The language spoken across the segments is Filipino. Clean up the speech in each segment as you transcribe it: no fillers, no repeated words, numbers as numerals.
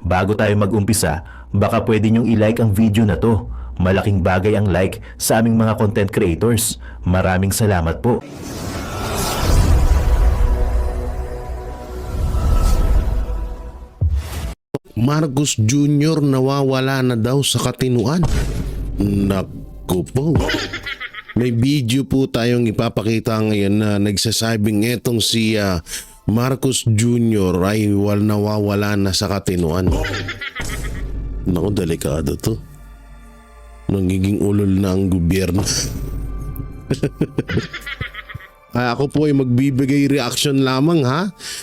Bago tayo mag-umpisa, baka pwede nyong i-like ang video na to. Malaking bagay ang like sa aming mga content creators. Maraming salamat po. Marcos Jr. nawawala na daw sa katinuan. Naku po. May video po tayong ipapakita ngayon na nagsasabing etong si Marcos Jr. ay nawawala na sa katinuan. Naku, delikado to. Nagiging ulol na ang gobyerno. Ako po ay magbibigay reaction lamang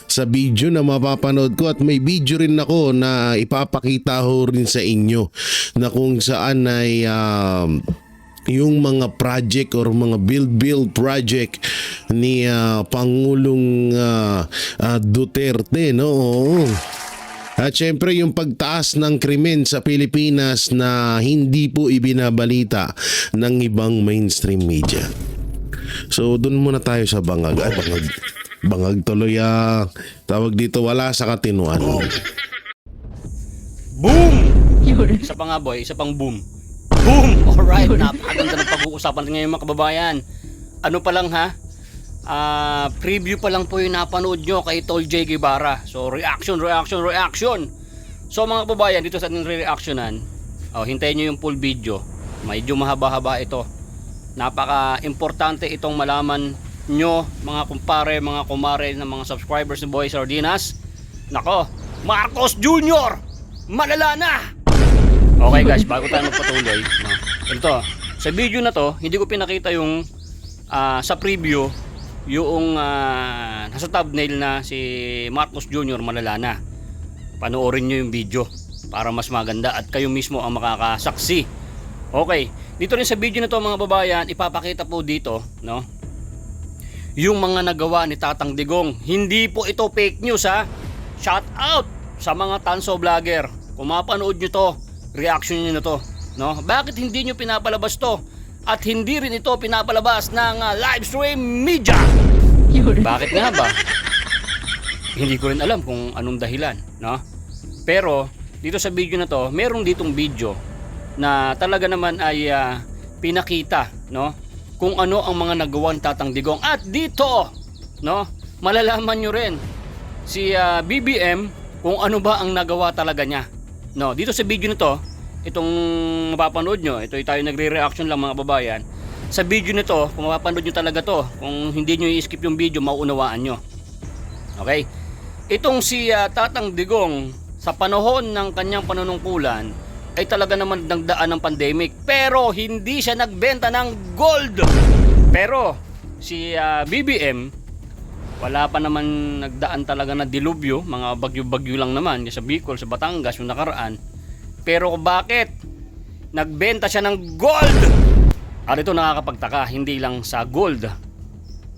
sa video na mapapanood ko, at may video rin ako na ipapakita ho rin sa inyo na kung saan ay yung mga project or mga build project ni Pangulong Duterte, no? Oo. At syempre yung pagtaas ng krimen sa Pilipinas na hindi po ibinabalita ng ibang mainstream media. So doon muna tayo sa bangag. Ay, bangag tuloy tawag dito, wala sa katinuan. Boom! Isa pa nga boy, isa pang boom. Boom! Alright, napakaganda ng pag-uusapan natin ngayon mga kababayan. Ano pa lang preview pa lang po yung napanood nyo kay Tol J. Guevara. So reaction. So mga kababayan, dito sa ating re-reactionan, hintayin nyo yung full video. Medyo mahaba-haba ito. Napaka-importante itong malaman nyo mga kumpare, mga kumare ng mga subscribers ni Boy Sardinas. Nako, Marcos Jr. malala na! Okay guys, bago tayo magpatuloy, ito, sa video na to, hindi ko pinakita yung sa preview yung nasa thumbnail na si Marcos Jr. malala na. Panoorin nyo yung video para mas maganda at kayo mismo ang makakasaksi. Okay, dito rin sa video na to mga babayan, ipapakita po dito, no, yung mga nagawa ni Tatang Digong. Hindi po ito fake news Shout out sa mga tanso vlogger. Kung mapanood nyo to, reaction nyo na to, no? Bakit hindi nyo pinapalabas to? At hindi rin ito pinapalabas ng live stream media? Bakit nga ba? Hindi ko rin alam kung anong dahilan, no? Pero dito sa video na to, merong ditong video na talaga naman ay pinakita, no, kung ano ang mga nagawang Tatang Digong. At dito, no, malalaman nyo rin si BBM kung ano ba ang nagawa talaga niya, no? Dito sa video na to, itong mapapanood nyo, ito tayo nagre-reaction lang mga babayan. Sa video na to, kung mapapanood nyo talaga to, kung hindi nyo i-skip yung video, mauunawaan nyo. Okay? Itong si Tatang Digong, sa panahon ng kanyang panunungkulan, ay talaga naman nagdaan ng pandemic, pero hindi siya nagbenta ng gold. Pero si BBM, wala pa naman nagdaan talaga na dilubyo, mga bagyo-bagyo lang naman sa Bicol, sa Batangas yung nakaraan. Pero bakit nagbenta siya ng gold? At ito nakakapagtaka, hindi lang sa gold,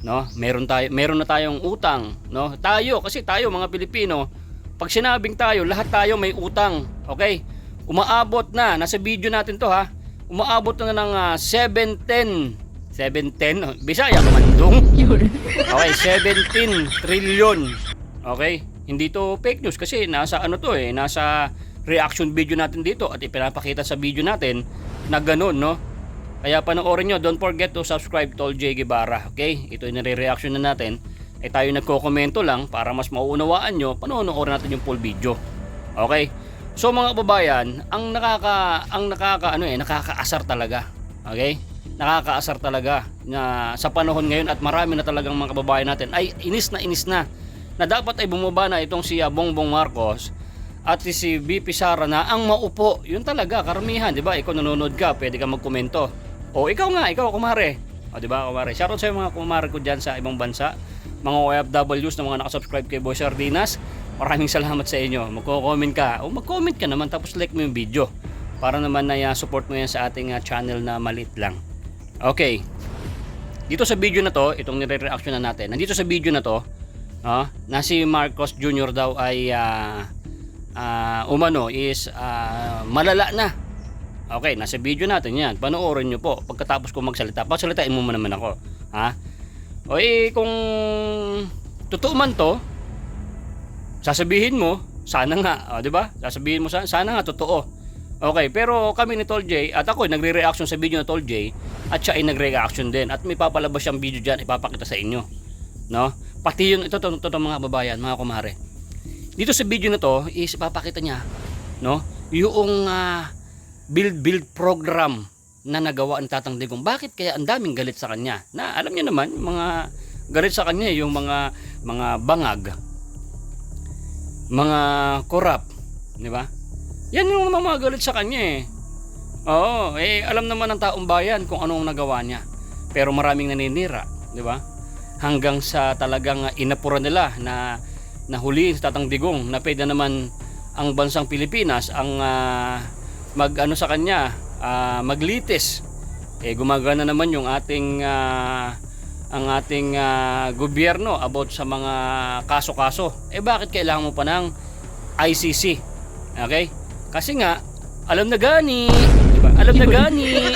no? Meron na tayong utang, no? Kasi tayo mga Pilipino, pag sinabing tayo, lahat tayo may utang, okay? Umaabot na, nasa video natin to umaabot na ng 710, Bisaya kamandong. Okay, 17 trillion. Okay, hindi to fake news kasi nasa nasa reaction video natin dito at ipinapakita sa video natin na ganun, no? Kaya panoorin nyo, don't forget to subscribe Tol J. Guevara. Okay, ito yung nire-reaction na natin. Tayo nagko-komento lang para mas mauunawaan nyo, panoorin natin yung full video. Okay, so mga kababayan, ang nakakaasar talaga. Okay, nakakaasar talaga na sa panahon ngayon at marami na talagang mga kababayan natin ay inis na dapat ay bumaba na itong si Bongbong Marcos at si VP Sara na ang maupo. Yun talaga karamihan, di ba? Ikaw nanonood ka, pwede ka magkomento. O ikaw kumare, o di ba kumare? Shoutout sa mga kumare ko dyan sa ibang bansa, mga OFWs na mga nakasubscribe kay Boy Sardinas. Maraming salamat sa inyo. Magko-comment ka o mag-comment ka naman, tapos like mo yung video para naman na support mo yan sa ating channel na maliit lang. Okay, dito sa video na to, itong nire-reaction na natin, nandito sa video na to, na si Marcos Jr. daw ay malala na. Okay, nasa video natin yan, panoorin nyo po. Pagkatapos ko magsalita, pasalitain mo naman ako, kung totoo man to, sasabihin mo, Sana nga, di ba? Sasabihin mo sana nga totoo. Okay, pero kami ni Tol J at ako nagre-reaction sa video ni Tol J at siya ay nagre-reaction din at may papalabas siyang video diyan ipapakita sa inyo. No? Pati yun ito mga babayan, mga kumare. Dito sa video na to is ipapakita niya, no? Yung build program na nagawa ni Tatang Digong. Bakit kaya ang daming galit sa kanya? Na alam niyo naman, mga galit sa kanya yung mga bangag, mga korap, di ba? Yan yung mga galit sa kanya eh. Oo, alam naman ng taong bayan kung anong nagawa niya. Pero maraming naninira, di ba? Hanggang sa talagang inapura nila na nahuliin sa Tatang Digong na pwede naman ang bansang Pilipinas ang sa kanya, maglitis. Gumagana naman yung ating gobyerno about sa mga kaso-kaso. Bakit kailangan mo pa ng ICC? Okay? Kasi nga alam na gani, di ba? Alam na gani.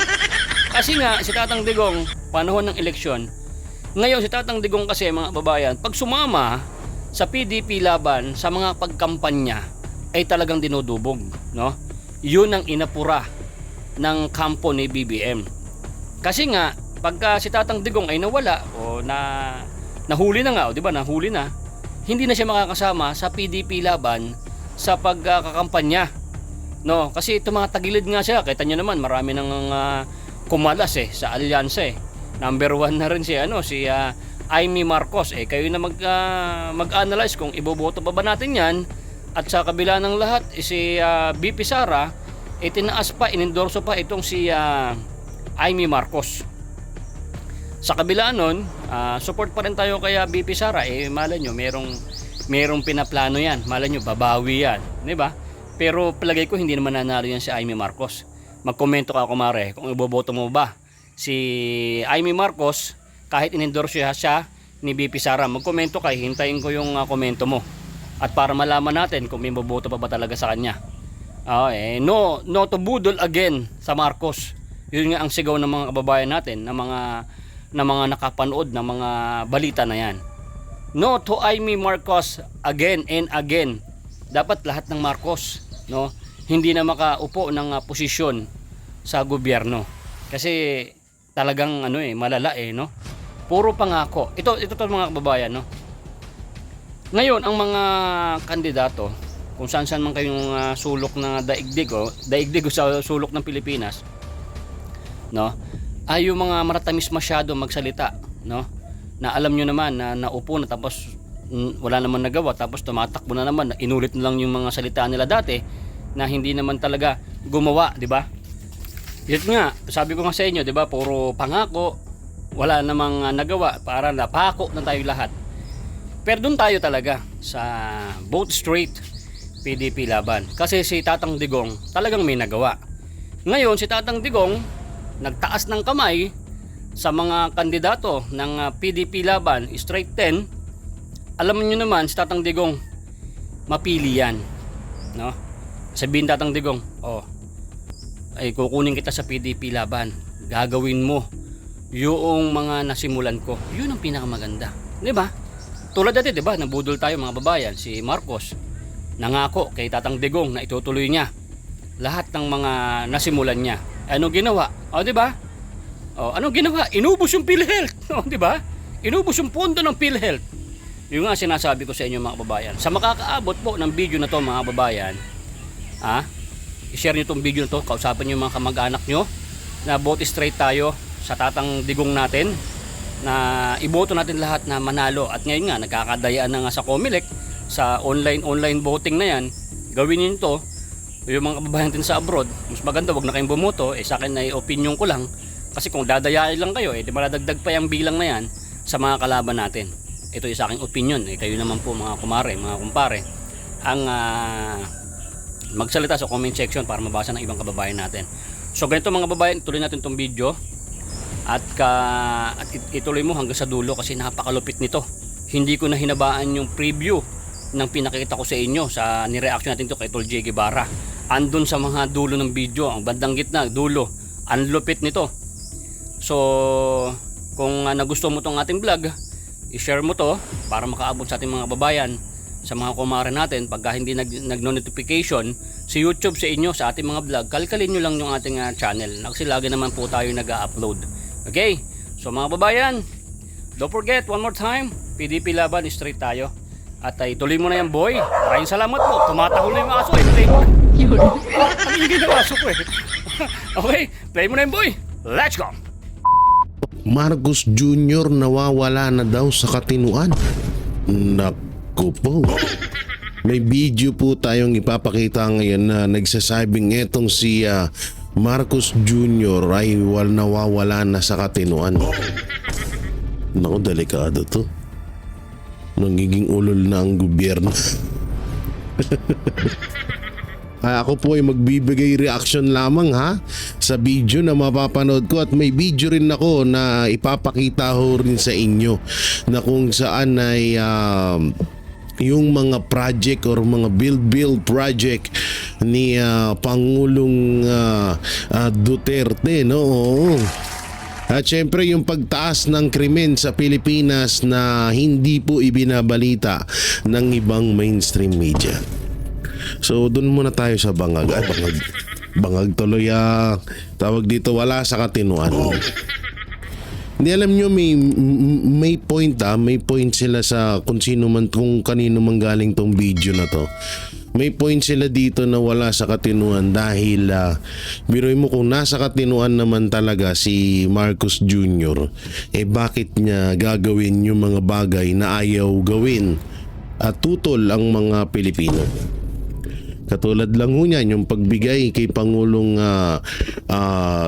Kasi nga si Tatang Digong panahon ng eleksyon. Ngayon si Tatang Digong kasi mga babayan, pag sumama sa PDP laban sa mga pagkampanya ay talagang dinudubog, no? Yun ang inapura ng kampo ni BBM. Kasi nga pagka si Tatang Digong ay nawala o nahuli na nga, o di ba? Nahuli na. Hindi na siya makakasama sa PDP laban sa pagkakampanya. No, kasi tumatagilid nga siya. Kita niyo naman marami nang kumalas sa alyansa eh. Number 1 na rin si Amy Marcos. Kayo na mag-analyze kung iboboto pa ba natin 'yan. At sa kabila ng lahat, si BP Sara tinaas pa, inendorso pa itong si Amy Marcos. Sa kabila nun, support pa rin tayo kay BP Sara. Malay nyo, merong pinaplano yan. Malay nyo, babawi yan. Diba? Pero palagay ko hindi naman nanalo yan si Amy Marcos. Magkomento ka kumare kung iboboto mo ba si Amy Marcos kahit inendorso siya ni BP Sara. Magkomento ka, hintayin ko yung komento mo. At para malaman natin kung may boboto pa ba talaga sa kanya. No to budol again sa Marcos. Yun nga ang sigaw ng mga kababayan natin, ng mga nakapanood ng mga balita na yan. No to Amy Marcos again and again. Dapat lahat ng Marcos, no, hindi na makaupo ng posisyon sa gobyerno. Kasi talagang malala no. Puro pangako. Ito mga kababayan, no. Ngayon ang mga kandidato, kung saan man kayong sulok ng daigdig o sa sulok ng Pilipinas, no, ay yung mga maratamis masyado magsalita, no, na alam nyo naman na naupo na tapos wala naman nagawa, tapos tumatakbo na naman, inulit na lang yung mga salita nila dati na hindi naman talaga gumawa, di ba? Yun nga, sabi ko nga sa inyo, di ba, puro pangako, wala namang nagawa, para napako na tayo lahat. Pero doon tayo talaga sa vote straight PDP laban. Kasi si Tatang Digong talagang may nagawa. Ngayon si Tatang Digong nagtaas ng kamay sa mga kandidato ng PDP laban straight 10. Alam niyo naman si Tatang Digong mapili yan, no? Sabihin Tatang Digong, ay kukunin kita sa PDP laban. Gagawin mo yung mga nasimulan ko. Yun ang pinakamaganda, di ba? Tulad dati, di ba, nabudol tayo mga babayan, si Marcos nangako kay Tatang Digong na itutuloy niya lahat ng mga nasimulan niya. Ano ginawa? Di ba? Ano ginawa? Inubos yung PhilHealth, di ba? Inubos yung pondo ng PhilHealth. Yung nga sinasabi ko sa inyo mga babayan. Sa makakaabot po ng video na to mga babayan, i-share niyo tong video na to, kausapan niyo yung mga kamag-anak niyo na vote straight tayo sa Tatang Digong natin, na iboto natin lahat na manalo. At ngayon nga nagkakadayaan na nga sa Comelec sa online voting na yan. Gawin niyo to, yung mga kababayan natin sa abroad, mas maganda wag na kayong bumoto. Sa akin ay opinion ko lang, kasi kung dadayain lang kayo di maladagdag pa yung bilang na yan sa mga kalaban natin. Ito yung sa aking opinion. Kayo naman po mga kumare, mga kumpare, ang magsalita sa comment section para mabasa ng ibang kababayan natin. So ganito mga kababayan, tuloy natin tong video at ituloy mo hanggang sa dulo kasi napakalupit nito. Hindi ko na hinabaan yung preview ng pinakita ko sa inyo sa nireaction natin to kay Tol J. Guevara. Andun sa mga dulo ng video, ang bandang gitna, dulo, ang lupit nito. So kung nagustuhan mo tong ating vlog, i-share mo to para makaabot sa ating mga kababayan sa mga kumare natin pagka hindi nag-notification si YouTube sa inyo sa ating mga vlog, kalkalin nyo lang yung ating channel kasi lagi naman po tayo nag-upload. Okay, so mga babayan, don't forget one more time, PDP laban, straight tayo. At ituloy mo na yan, boy. Maraming salamat po. Tumatahol na yung aso eh. Play mo na. Ang ingay ng aso ko eh. Okay, play mo na yan, boy. Let's go. Marcos Jr. nawawala na daw sa katinuan. Naku po. May video po tayong ipapakita ngayon na nagsasabing etong si Marcos Jr. ay nawawala na sa katinuan. Naku, delikado to. Nagiging ulol na ang gobyerno. Ako po ay magbibigay reaction lamang sa video na mapapanood ko, at may video rin ako na ipapakita ho rin sa inyo na kung saan ay yung mga project or mga build project ni Pangulong Duterte, no? Oo. At syempre yung pagtaas ng krimen sa Pilipinas na hindi po ibinabalita ng ibang mainstream media. So doon muna tayo sa bangag. Bangag tuloy tawag dito, wala sa katinuan. Hindi, alam nyo, may point may point sila sa kung kanino man galing tong video na to. May point sila dito na wala sa katinuan dahil biruin mo, kung nasa katinuan naman talaga si Marcos Jr., bakit niya gagawin yung mga bagay na ayaw gawin at tutol ang mga Pilipino? Katulad lang ho niyan yung pagbigay kay Pangulong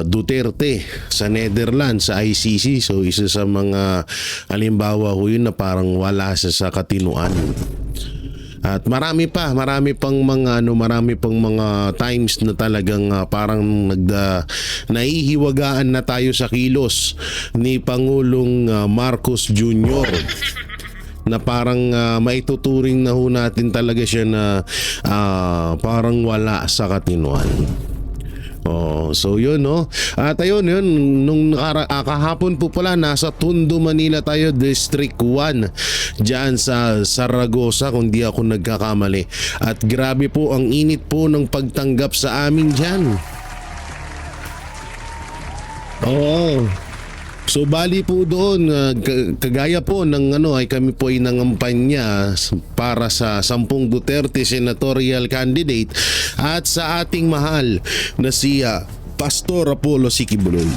Duterte sa Netherlands, sa ICC. So isa sa mga halimbawa ho yun na parang wala sa katinuan. At marami pang mga times na talagang parang nahihiwagaan na tayo sa kilos ni Pangulong Marcos Jr. na parang maituturing na ho natin talaga siya na parang wala sa katinuan. So yun, no? At ayun, nung kahapon po pala, nasa Tondo, Manila tayo, District 1 diyan sa Zaragoza kung di ako nagkakamali. At grabe po ang init po ng pagtanggap sa amin diyan. Oo. So bali po doon, kagaya po ng ay kami po ay nangampanya para sa 10 Duterte senatorial candidate at sa ating mahal na si Pastor Apollo Sikibuloy.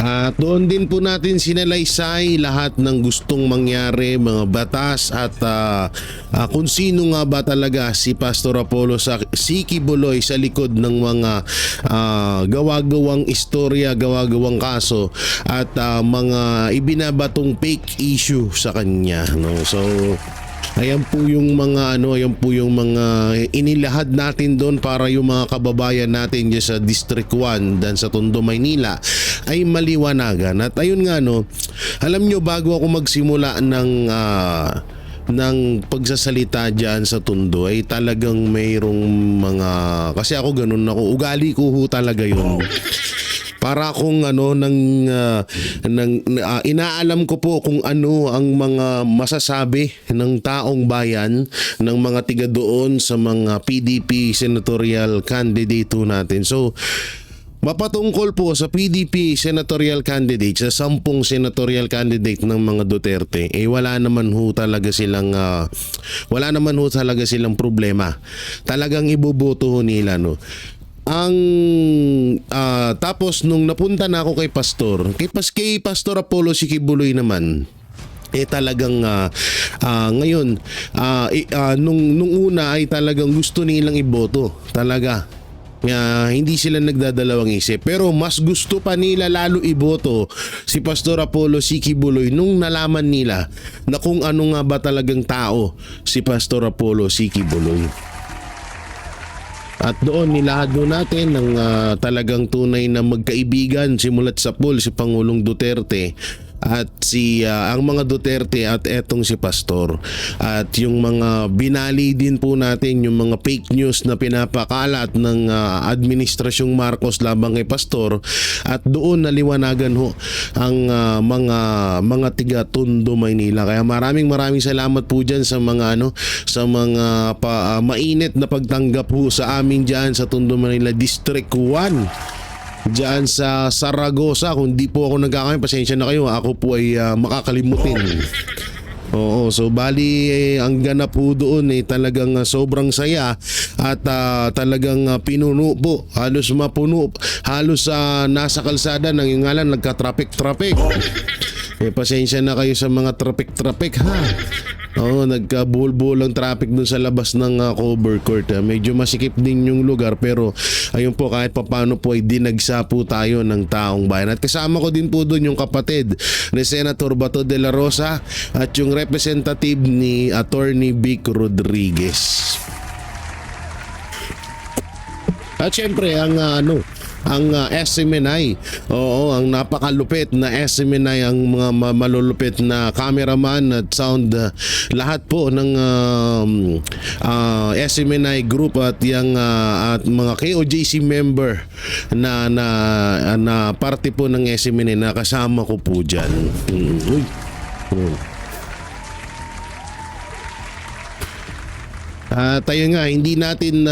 At doon din po natin sinalaysay lahat ng gustong mangyari, mga batas at kung sino nga ba talaga si Pastor Apollo Sikibuloy sa likod ng mga gawa-gawang istorya, gawa-gawang kaso at mga ibinabatong fake issue sa kanya, no? So ayan po yung mga inilahad natin doon para yung mga kababayan natin dyan sa District 1 dan sa Tondo, Maynila ay maliwanagan. At ayun nga, no, alam nyo, bago ako magsimula ng pagsasalita dyan sa Tondo ay talagang mayroong kasi ako ganun ako, ugali ko ho talaga yun. Para akong inaalam ko po kung ano ang mga masasabi ng taong bayan, ng mga tiga doon sa mga PDP senatorial candidate natin. So mapatungkol po sa PDP senatorial candidate, sa 10 senatorial candidate ng mga Duterte, wala naman ho talaga silang problema. Talagang iboboto ho nila, no. Tapos nung napunta na ako kay Pastor Apollo Sikibuloy naman, talagang ngayon nung una ay talagang gusto nilang iboto talaga. Hindi sila nagdadalawang isip, pero mas gusto pa nila lalo iboto si Pastor Apollo Sikibuloy nung nalaman nila na kung ano nga ba talagang tao si Pastor Apollo Sikibuloy. At doon nilahad natin ng talagang tunay na magkaibigan simulat sa pool si Pangulong Duterte at ang mga Duterte at etong si Pastor, at yung mga binali din po natin yung mga fake news na pinapakalat ng administrasyong Marcos labang kay Pastor, at doon naliwanagan ho ang mga tiga Tondo, Maynila. Kaya maraming salamat po diyan sa mga mainit na pagtanggap po sa amin diyan sa Tondo, Manila District 1. Diyan sa Saragosa. Kung di po ako nagkakamali, pasensya na kayo, ako po ay makakalimutin. Oo, so bali ang ganap po doon talagang sobrang saya, at talagang pinuno po, halos mapuno, halos nasa kalsada nang yung ngalan nagka-traffic. Pasensya na kayo sa mga traffic ha. Oo, nagka-bull ang traffic dun sa labas ng cover court. Medyo masikip din yung lugar, pero ayun po, kahit papano po ay dinagsa po tayo ng taong bayan. At kasama ko din po dun yung kapatid ni Senator Bato de la Rosa at yung representative ni Attorney Vic Rodriguez. At syempre ang SMNI, oo, ang napakalupit na SMNI, ang mga malulupit na cameraman at sound, lahat po ng SMNI group at yung at mga KOJC member na parte po ng SMNI na kasama ko po dyan. Uy. Tayo nga, hindi natin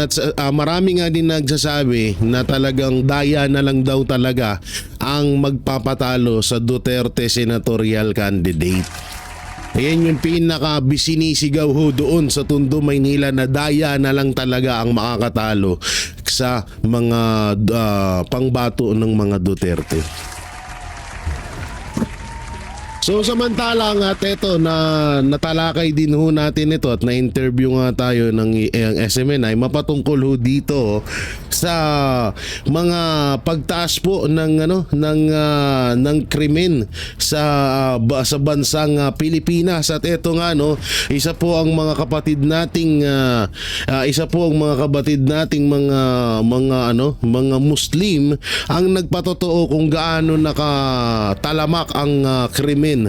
marami nga din nagsasabi na talagang daya na lang daw talaga ang magpapatalo sa Duterte senatorial candidate. Ayan yung pinaka-bisinisigaw ho doon sa Tondo, Maynila, na daya na lang talaga ang makakatalo sa mga pangbato ng mga Duterte. So samantalang at ito na natalakay din ho natin ito at na-interview nga tayo ng SMNI mapatungkol ho dito sa mga pagtaas po ng krimen sa bansang Pilipinas. At ito nga isa po ang mga kapatid nating mga Muslim ang nagpatotoo kung gaano nakatalamak ang krimen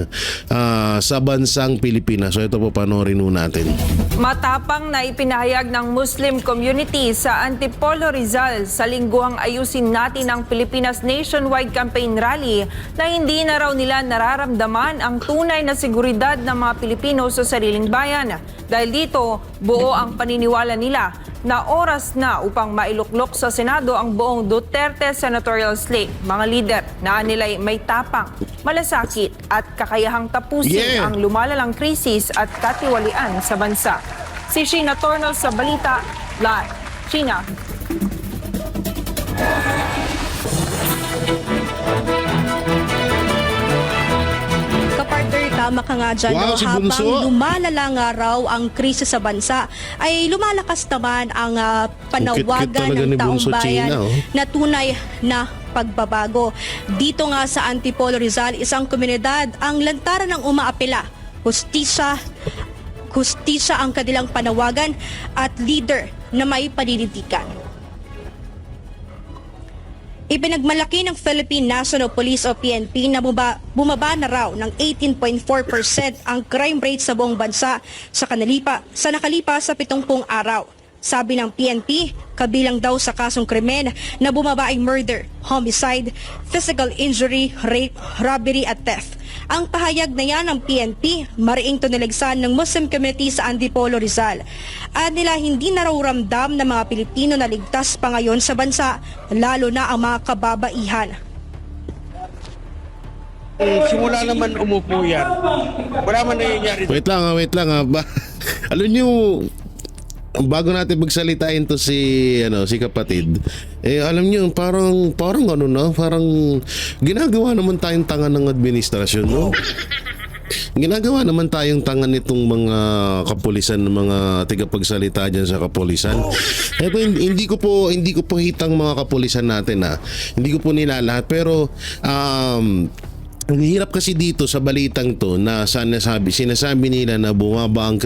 sa bansang Pilipinas. So ito po, panoorin natin. Matapang na ipinahayag ng Muslim community sa Antipolo, Rizal sa lingguhang ayusin natin ang Pilipinas Nationwide Campaign Rally na hindi na raw nila nararamdaman ang tunay na seguridad ng mga Pilipino sa sariling bayan. Dahil dito, buo ang paniniwala nila na oras na upang mailuklok sa Senado ang buong Duterte senatorial slate. Mga lider na nila'y may tapang, malasakit at kakayahang tapusin ang lumalalang krisis at katiwalian sa bansa. Si Sheena Tornal sa Balita Live. Sheena. Kapartner, tama ka nga dyan. Wow, si habang Bunso. lumalala nga raw ang krisis sa bansa, ay lumalakas naman ang panawagan talaga ni ng taong Bunso, bayan China, oh. na tunay na pagbabago. Dito nga sa Antipolo, Rizal, isang komunidad ang lantaran ng umaapela. Hustisya ang kanilang panawagan at leader na may paninitikan. Ipinagmalaki ng Philippine National Police o PNP na bumaba na raw ng 18.4% ang crime rate sa buong bansa sa nakalipas sa 70 araw. Sabi ng PNP, kabilang daw sa kasong krimen na bumaba ay murder, homicide, physical injury, rape, robbery at theft. Ang pahayag na yan ng PNP, mariing tuniligsan ng Muslim community sa Antipolo, Rizal. At nila hindi na raw ramdam ng mga Pilipino na ligtas pa ngayon sa bansa, lalo na ang mga kababaihan. Simula naman umupo yan. Wala man nangyayari. Wait lang. Alam nyo, bago natin magsalitain to si kapatid, alam niyo parang parang ginagawa naman tayong tanga ng administrasyon, no? Ginagawa naman tayong tanga nitong mga kapulisan, mga tagapagsalita diyan sa kapulisan. Hindi ko po hitang mga kapulisan natin, hindi ko po nila lahat, pero ang hirap kasi dito sa balitang to na sinasabi nila na bumaba ang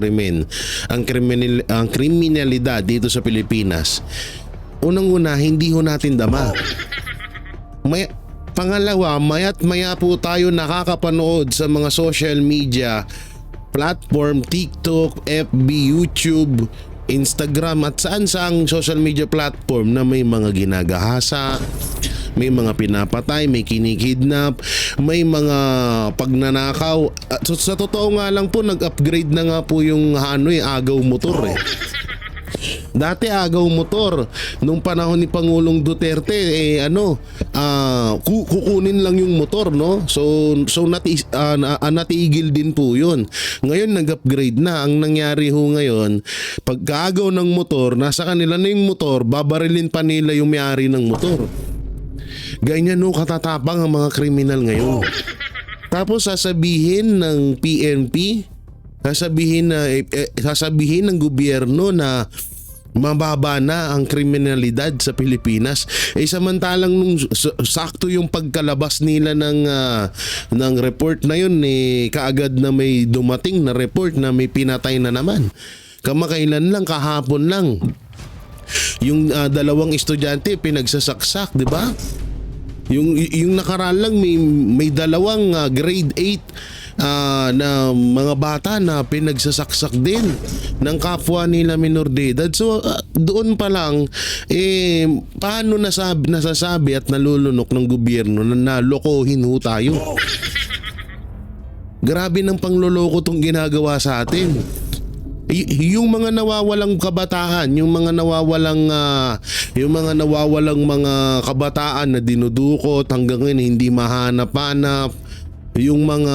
kriminalidad dito sa Pilipinas. Unang-una, hindi ho natin dama. Pangalawa, maya't maya po tayo nakakapanood sa mga social media platform, TikTok, FB, YouTube, Instagram at saan-saang social media platform na may mga ginagahasa, may mga pinapatay, may kinikidnap, may mga pagnanakaw. At sa totoo nga lang po, nag-upgrade na nga po yung agaw motor eh. Dati agaw motor nung panahon ni Pangulong Duterte kukunin lang yung motor, no? So natigil din po 'yun. Ngayon nag-upgrade na. Ang nangyari ho ngayon, pagkaagaw ng motor, nasa kanila na yung motor, babarilin pa nila yung may-ari ng motor. Ganyan no katatapang ang mga kriminal ngayon. Tapos sasabihin ng PNP, sasabihin ng gobyerno na mababa na ang kriminalidad sa Pilipinas. Samantalang nung sakto yung pagkalabas nila ng report na yun, kaagad na may dumating na report na may pinatay na naman. Kamakailan lang, kahapon lang, yung dalawang estudyante pinagsasaksak, di ba? Yung nakaraan lang may dalawang grade 8 na mga bata na pinagsasaksak din ng kapwa nila minor de edad. So doon pa lang paano nasasabi at nalulunok ng gobyerno na nalokohin ho tayo? Grabe ng pangloloko tong ginagawa sa atin. Yung mga nawawalang kabataan, yung mga nawawalang mga kabataan na dinudukot hanggang ngayon hindi mahanap-hanap, yung mga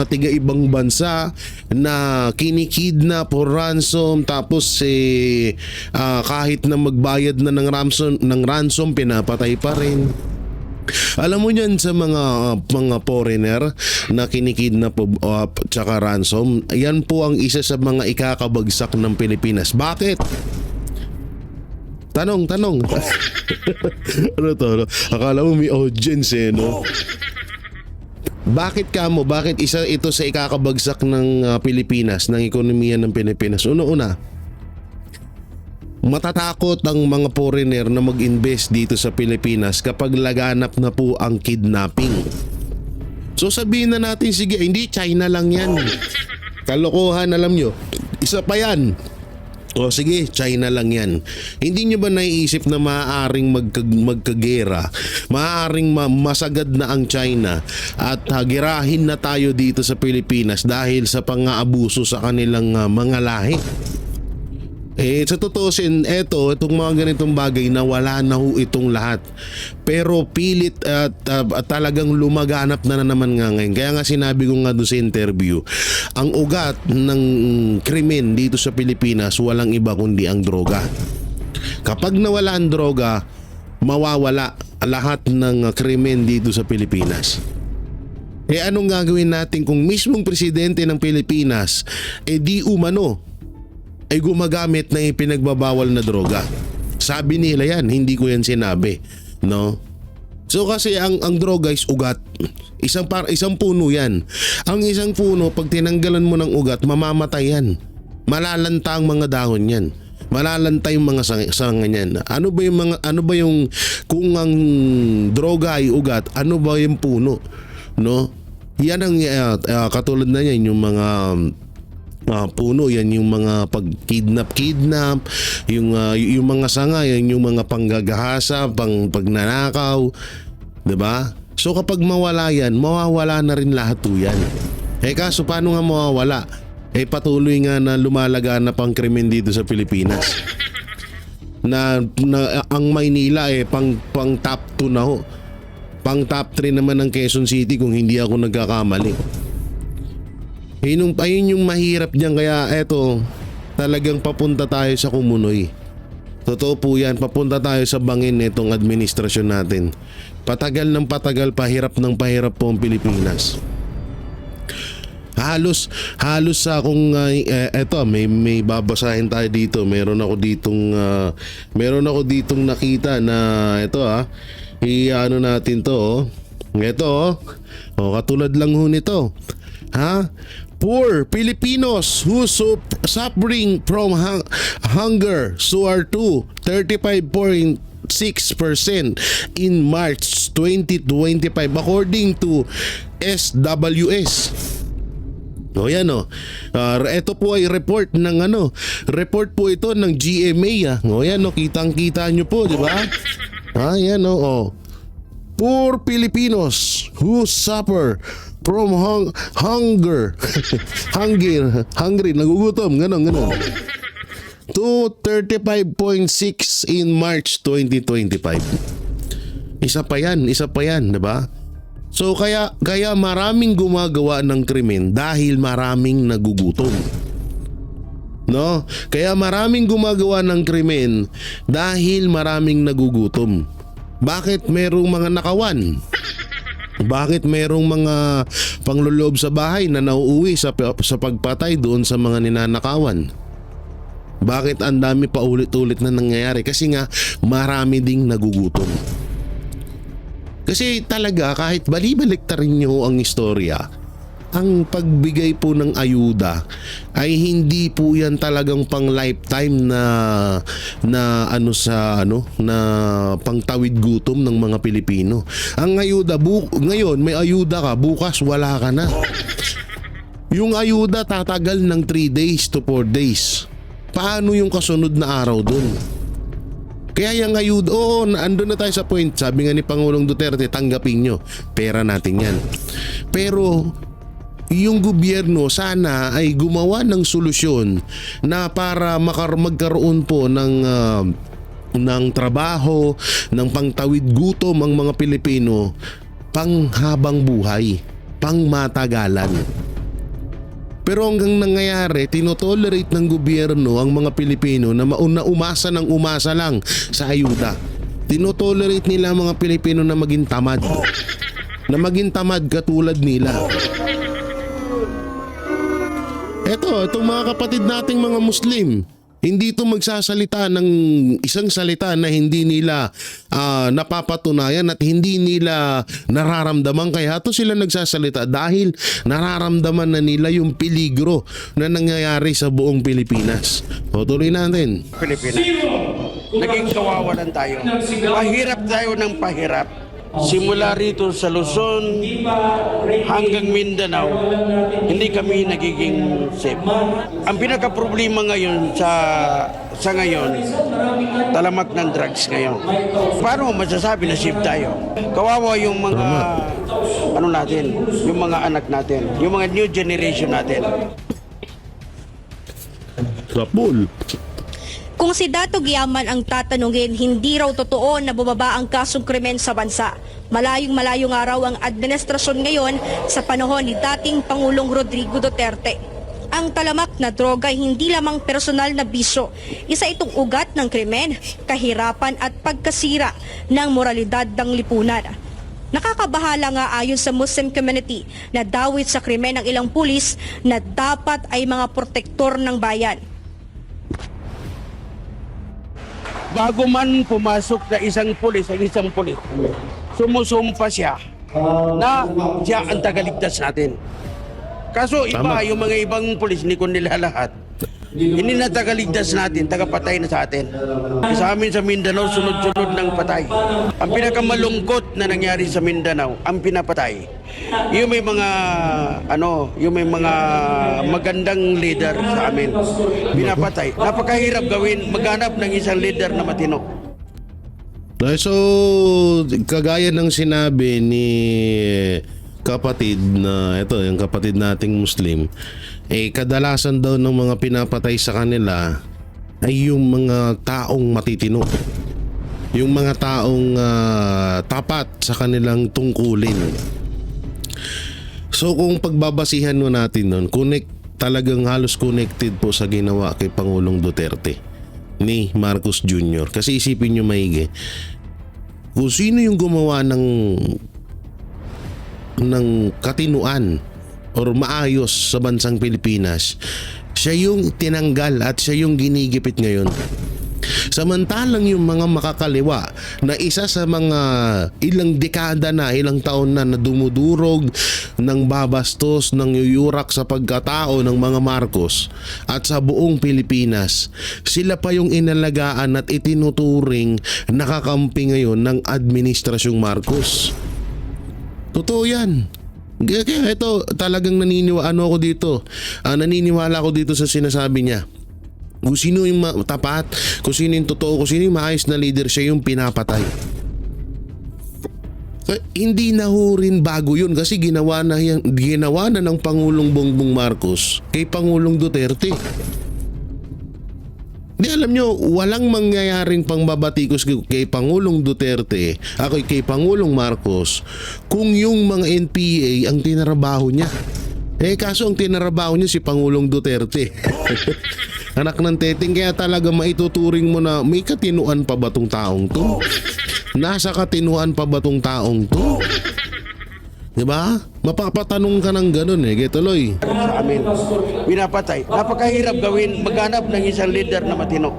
tiga-ibang bansa na kinikidnap o ransom, tapos kahit na magbayad na ng ransom pinapatay pa rin. Alam mo niyan sa mga foreigner na kinikidnap at saka ransom, yan po ang isa sa mga ikakabagsak ng Pilipinas. Bakit? Tanong. Ano to? Akala mo may audience no? Bakit isa ito sa ikakabagsak ng Pilipinas, ng ekonomiya ng Pilipinas? Una, matatakot ang mga foreigner na mag-invest dito sa Pilipinas kapag laganap na po ang kidnapping. So sabihin na natin, sige, hindi, China lang yan. Kalokohan, alam nyo. Isa pa yan. O sige, China lang yan. Hindi nyo ba naiisip na maaaring magkagera, maaaring masagad na ang China at girahin na tayo dito sa Pilipinas dahil sa pang-aabuso sa kanilang mga lahi? Sa totoosin, itong mga ganitong bagay na wala na ho itong lahat. Pero pilit at talagang lumaganap na naman nga ngayon. Kaya nga sinabi ko nga doon sa interview, ang ugat ng krimen dito sa Pilipinas walang iba kundi ang droga. Kapag nawala ang droga, mawawala lahat ng krimen dito sa Pilipinas. Anong gagawin natin kung mismong presidente ng Pilipinas di umano ay gumagamit ng ipinagbabawal na droga? Sabi nila yan, hindi ko yan sinabi, no? So kasi ang droga is ugat. Isang puno yan. Ang isang puno, pag tinanggalan mo ng ugat, mamamatay yan. Malalanta ang mga dahon yan. Malalanta yung mga sanga niyan. Ano ba yung kung ang droga ay ugat, ano ba yung puno, no? Yan ang katulad na yan, yung mga puno, yan yung mga pagkidnap, yung mga sanga, yan yung mga panggagahasa, pagnanakaw, 'di ba? So kapag mawala yan, mawawala na rin lahat 'yan. Kaso paano nga mawawala? Patuloy nga na lumalaganap ang krimen dito sa Pilipinas. Na ang Maynila pang top 2 na ho. Pang top 3 naman ng Quezon City kung hindi ako nagkakamali. Ayun yung mahirap diyan, kaya talagang papunta tayo sa kumunoy. Totoo po yan, papunta tayo sa bangin nitong administrasyon natin. Patagal ng patagal, pahirap ng pahirap po ang Pilipinas. Halos akong may babasahin tayo dito. Meron ako ditong nakita na ano natin to. Katulad lang ho nito. Poor Filipinos who suffering from hunger soar to 35.8 in March 2025 according to SWS. O yan o. Ito po ay report ng report po ito ng GMA. O yan o, kitang-kita nyo po, di ba? Yan o. Poor Filipinos who suffer from hunger. Hungry, nagugutom, ganon. To 35.6 in March 2025. Isa pa yan, di ba? So kaya maraming gumagawa ng krimen dahil maraming nagugutom. No? Kaya maraming gumagawa ng krimen dahil maraming nagugutom. Bakit merong mga nakawan? Bakit merong mga pangloloob sa bahay na nauuwi sa pagpatay doon sa mga ninanakawan? Bakit ang dami pa ulit-ulit na nangyayari? Kasi nga marami ding nagugutom. Kasi talaga kahit bali-baliktarin nyo ang istorya, ang pagbigay po ng ayuda ay hindi po yan talagang pang lifetime na pangtawid gutom ng mga Pilipino. Ang ayuda ngayon may ayuda ka, bukas wala ka na. Yung ayuda tatagal ng 3 days to 4 days. Paano yung kasunod na araw dun? Kaya yung ayuda, andun na tayo sa point. Sabi nga ni Pangulong Duterte, tanggapin nyo. Pera natin yan. Pero yung gobyerno sana ay gumawa ng solusyon na para magkaroon po ng trabaho, ng pangtawid gutom ang mga Pilipino panghabang buhay, pangmatagalan. Pero hanggang nangyayari, tinotolerate ng gobyerno ang mga Pilipino na umasa ng umasa lang sa ayuda. Tinotolerate nila ang mga Pilipino na maging tamad. Na maging tamad katulad nila. Itong mga kapatid nating mga Muslim, hindi ito magsasalita ng isang salita na hindi nila napapatunayan at hindi nila nararamdaman. Kaya ito sila nagsasalita dahil nararamdaman na nila yung peligro na nangyayari sa buong Pilipinas. O tuloy natin. Pilipinas. Naging kawawalan tayo. Pahirap tayo ng pahirap. Simula rito sa Luzon hanggang Mindanao, hindi kami nagiging safe. Ang pinaka-problema ngayon sa ngayon, talamak ng drugs ngayon. Paano masasabi na safe tayo? Kawawa yung mga yung mga anak natin, yung mga new generation natin. Kapul. Kung si Dato Guiaman ang tatanungin, hindi raw totoo na bumaba ang kasong krimen sa bansa. Malayong-malayo nga raw ang administrasyon ngayon sa panahon ni dating Pangulong Rodrigo Duterte. Ang talamak na droga ay hindi lamang personal na bisyo. Isa itong ugat ng krimen, kahirapan at pagkasira ng moralidad ng lipunan. Nakakabahala nga ayon sa Muslim community na dawit sa krimen ng ilang pulis na dapat ay mga protektor ng bayan. Bago man pumasok na isang pulis, sumusumpa siya na siya ang tagaligtas natin. Kaso iba, yung mga ibang pulis, hindi ko nila lahat. Hindi na tagaligtas natin, tagapatay na sa atin. Sa amin sa Mindanao, sunod-sunod ng patay. Ang pinakamalungkot na nangyari sa Mindanao, ang pinapatay. Yung may mga magandang leader sa amin, pinapatay. Napakahirap gawin, maghanap ng isang leader na matino. So, kagaya ng sinabi ni kapatid na yung kapatid nating Muslim, kadalasan daw ng mga pinapatay sa kanila ay yung mga taong matitino. Yung mga taong tapat sa kanilang tungkulin. So kung pagbabasihan mo natin nun, talagang halos connected po sa ginawa kay Pangulong Duterte ni Marcos Jr. Kasi isipin nyo maigi, kung sino yung gumawa ng katinuan or maayos sa bansang Pilipinas, siya yung tinanggal at siya yung ginigipit ngayon. Samantalang yung mga makakaliwa na isa sa mga ilang dekada na, ilang taon na dumudurog ng babastos, ng yuyurak sa pagkatao ng mga Marcos at sa buong Pilipinas, sila pa yung inalagaan at itinuturing nakakampi ngayon ng Administrasyong Marcos. Totoo yan. Kaya ito talagang naniniwala ako dito. Naniniwala ako dito sa sinasabi niya. Kung sino yung tapat, kung sino yung totoo, kung sino yung maayos na leader, siya yung pinapatay. Hindi na ho rin bago yun kasi ginawa na ng Pangulong Bongbong Marcos kay Pangulong Duterte. Di alam nyo, walang mangyayaring pangbabatikos kay Pangulong Duterte, kay Pangulong Marcos, kung yung mga NPA ang tinarabaho niya. Kaso ang tinarabaho niya si Pangulong Duterte. Anak ng teteng, kaya talaga maituturing mo na may katinuan pa ba tong taong to? Nasa katinuan pa ba tong taong to? Diba? Mapapatanong ka ng ganun Getuloy. Sa amin, pinapatay. Napakahirap gawin, maghanap ng isang leader na matino.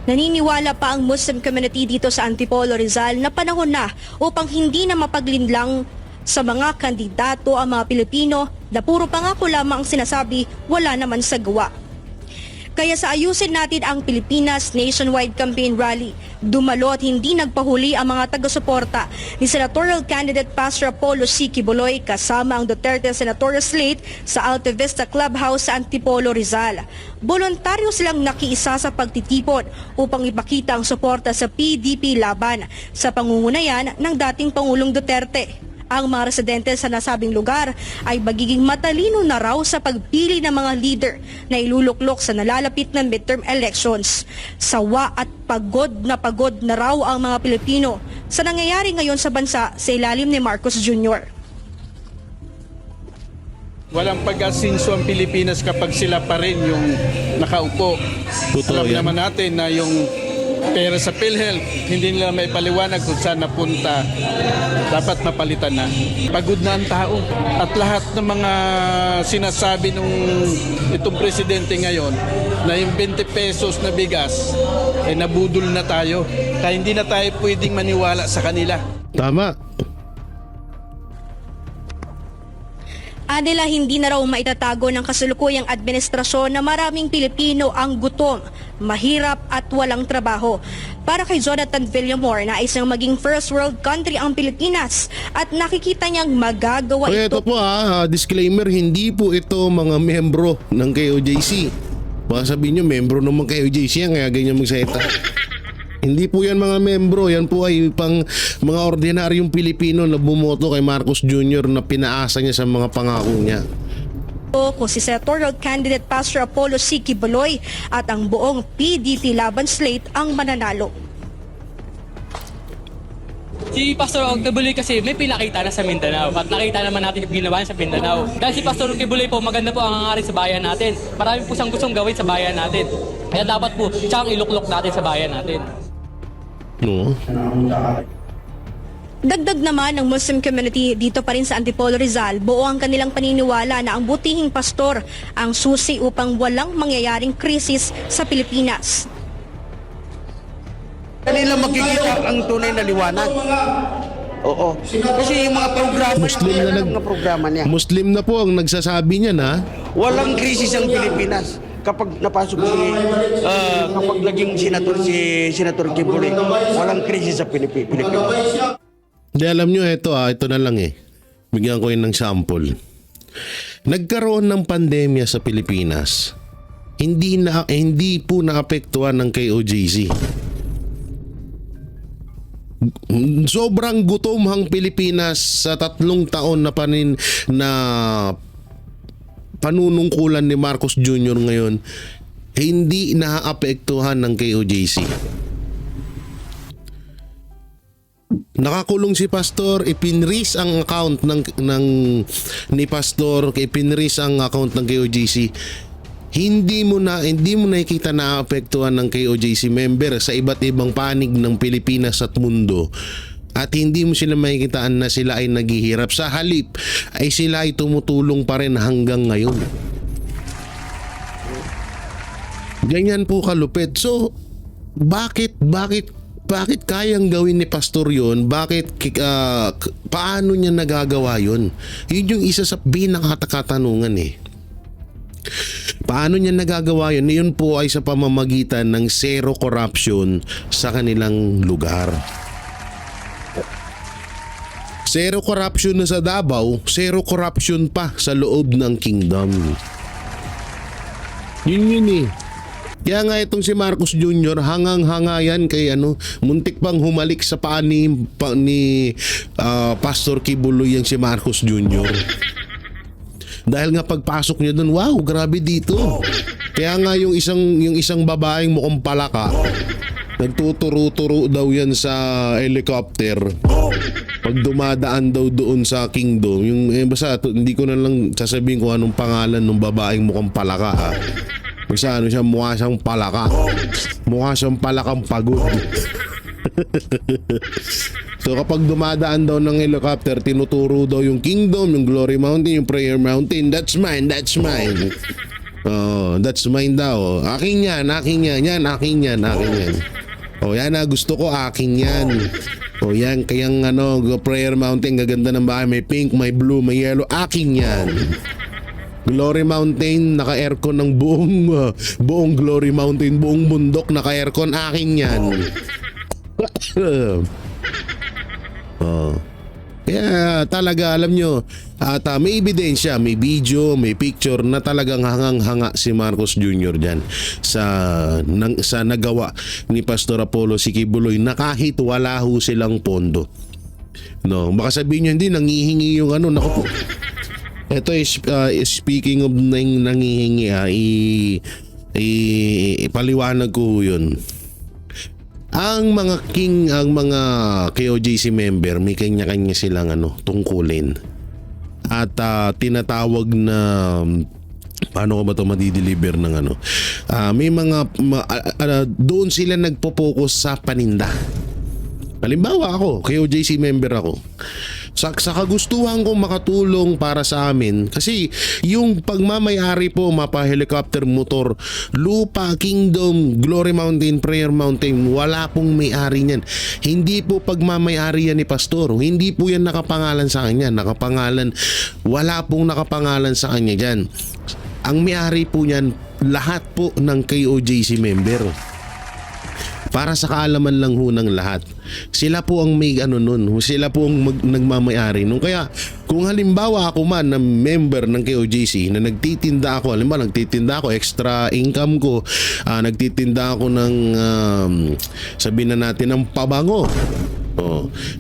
Naniniwala pa ang Muslim community dito sa Antipolo Rizal na panahon na upang hindi na mapaglinlang sa mga kandidato ang mga Pilipino na puro pangako lamang ang sinasabi, wala naman sa gawa. Kaya sa ayusin natin ang Pilipinas Nationwide Campaign Rally, dumalo at hindi nagpahuli ang mga taga-suporta ni Senatorial Candidate Pastor Apollo C. Quiboloy kasama ang Duterte Senatorial Slate sa Alta Vista Clubhouse sa Antipolo Rizal. Voluntaryo silang nakiisa sa pagtitipon upang ipakita ang suporta sa PDP laban sa pangungunayan ng dating Pangulong Duterte. Ang mga residente sa nasabing lugar ay magiging matalino na raw sa pagpili ng mga leader na iluluklok sa nalalapit na midterm elections. Sawa at pagod na raw ang mga Pilipino sa nangyayari ngayon sa bansa sa ilalim ni Marcos Jr. Walang pag-asinso ang Pilipinas kapag sila pa rin yung nakaupo. Totoo Alam yan. naman natin na yung pera sa PhilHealth, hindi nila may paliwanag kung saan napunta. Dapat mapalitan na. Pagod na ang tao. At lahat ng mga sinasabi nung itong presidente ngayon na yung 20 pesos na bigas, nabudol na tayo. Kaya hindi na tayo pwedeng maniwala sa kanila. Tama. Anila hindi na raw maitatago ng kasalukuyang administrasyon na maraming Pilipino ang gutom, mahirap at walang trabaho. Para kay Jonathan Villamor na isang maging first world country ang Pilipinas at nakikita niyang magagawa Kaya ito ito. po disclaimer, hindi po ito mga membro ng KOJC. Baka sabihin nyo, membro naman KOJC yan, kaya ganyan magsalita. Hindi po yan mga membro, yan po ay pang mga ordinaryong Pilipino na bumoto kay Marcos Jr. na pinaasa niya sa mga pangako niya. Ko si Senatorial Candidate Pastor Apollo C. Quiboloy at ang buong PDP laban slate ang mananalo. Si Pastor Quiboloy kasi may pinakita na sa Mindanao at nakita naman natin yung ginawa niya sa Mindanao. Dahil si Pastor Quiboloy po maganda po ang hangarin sa bayan natin. Marami po siyang gustong gawin sa bayan natin. Kaya dapat po siya ang iluklok natin sa bayan natin. No? Dagdag naman ng Muslim community dito pa rin sa Antipolo Rizal, buo ang kanilang paniniwala na ang butihing pastor ang susi upang walang mangyayaring krisis sa Pilipinas. Kanila makikita ang tunay na liwanag. Oo. Kasi yung mga programa, mga programa niya. Muslim na po ang nagsasabi niya na Walang krisis ang Pilipinas. Kapag napasok kapag naging Senator Quiboloy, walang krisis sa Pilipinas. Hindi, alam nyo, ito na lang bigyan ko yun ng sample. Nagkaroon ng pandemya sa Pilipinas. Hindi po naapektuhan ng KOJC. Sobrang gutom ang Pilipinas sa 3 taon na panunungkulan ni Marcos Jr. ngayon, hindi naaapektuhan ng KOJC. Nakakulong si Pastor, ipinris ang account ni Pastor, ipinris ang account ng KOJC. Hindi mo nakikita na apektuhan ng KOJC member sa iba't ibang panig ng Pilipinas at mundo. At hindi mo sila makikitaan na sila ay naghihirap. Sa halip ay sila ay tumutulong pa rin hanggang ngayon. Ganyan po kalupit. So, bakit kayang gawin ni Pastor yun? Paano niya nagagawa yun? Yun yung isa sa pinakakatanungan eh. Paano niya nagagawa yun? Yun po ay sa pamamagitan ng zero corruption sa kanilang lugar. Zero corruption na sa Davao, zero corruption pa sa loob ng kingdom. Yun eh. Kaya nga itong si Marcos Jr. hangang-hanga yan kay muntik pang humalik sa paa ni Pastor Kibuloy yang si Marcos Jr. Dahil nga pagpasok niya doon, wow, grabe dito. Kaya nga yung isang babaeng mukhang palaka, nagtuturo-turo daw yan sa helicopter. Pag dumadaan daw doon sa kingdom, basta hindi ko na lang sasabihin kung anong pangalan ng babaeng mukhang palaka ha. Basta siya, mukha siyang palaka. Mukha siyang palakang pagod. So kapag dumadaan daw ng helicopter, tinuturo daw yung kingdom, yung glory mountain, yung prayer mountain. That's mine, that's mine. Oh, that's mine daw. Akin yan, akin yan. Yan, akin yan, akin yan. Oh, yan na, gusto ko, akin yan. Oh, yan, kayang prayer mountain, gaganda ng bahay. May pink, may blue, may yellow. Akin yan. Glory Mountain, naka-aircon ng buong Glory Mountain, buong bundok, naka-aircon, akin yan. Kaya talaga alam nyo, at may ebidensya, may video, may picture na talagang hangang-hanga si Marcos Jr. dyan sa nagawa ni Pastor Apollo Sikibuloy na kahit wala ho silang pondo. No, baka sabihin nyo hindi, nangihingi yung naku po. Ito is speaking of nangihingi, ipaliwanag ko yun. Ang mga KOJC member, may kanya-kanya silang tungkulin. At tinatawag na paano ko ba ito madideliver ng may mga doon sila nagpo-focus sa paninda. Halimbawa ako, KOJC member ako. Sa kagustuhan kong makatulong para sa amin, kasi yung pagmamayari po, mapa-helicopter, motor, lupa, kingdom, glory mountain, prayer mountain, wala pong may-ari niyan. Hindi po pagmamayari yan ni Pastor. Hindi po yan nakapangalan sa kanya. Wala pong nakapangalan sa kanya dyan. Ang may-ari po niyan, lahat po ng KOJC member. Para sa kaalaman lang ho ng lahat. Sila po ang may nun. Sila po ang nagmamayari nun. Kaya kung halimbawa ako man na member ng KOJC na nagtitinda ako, halimbawa nagtitinda ako, extra income ko, nagtitinda ako ng sabihin na natin ng pabango.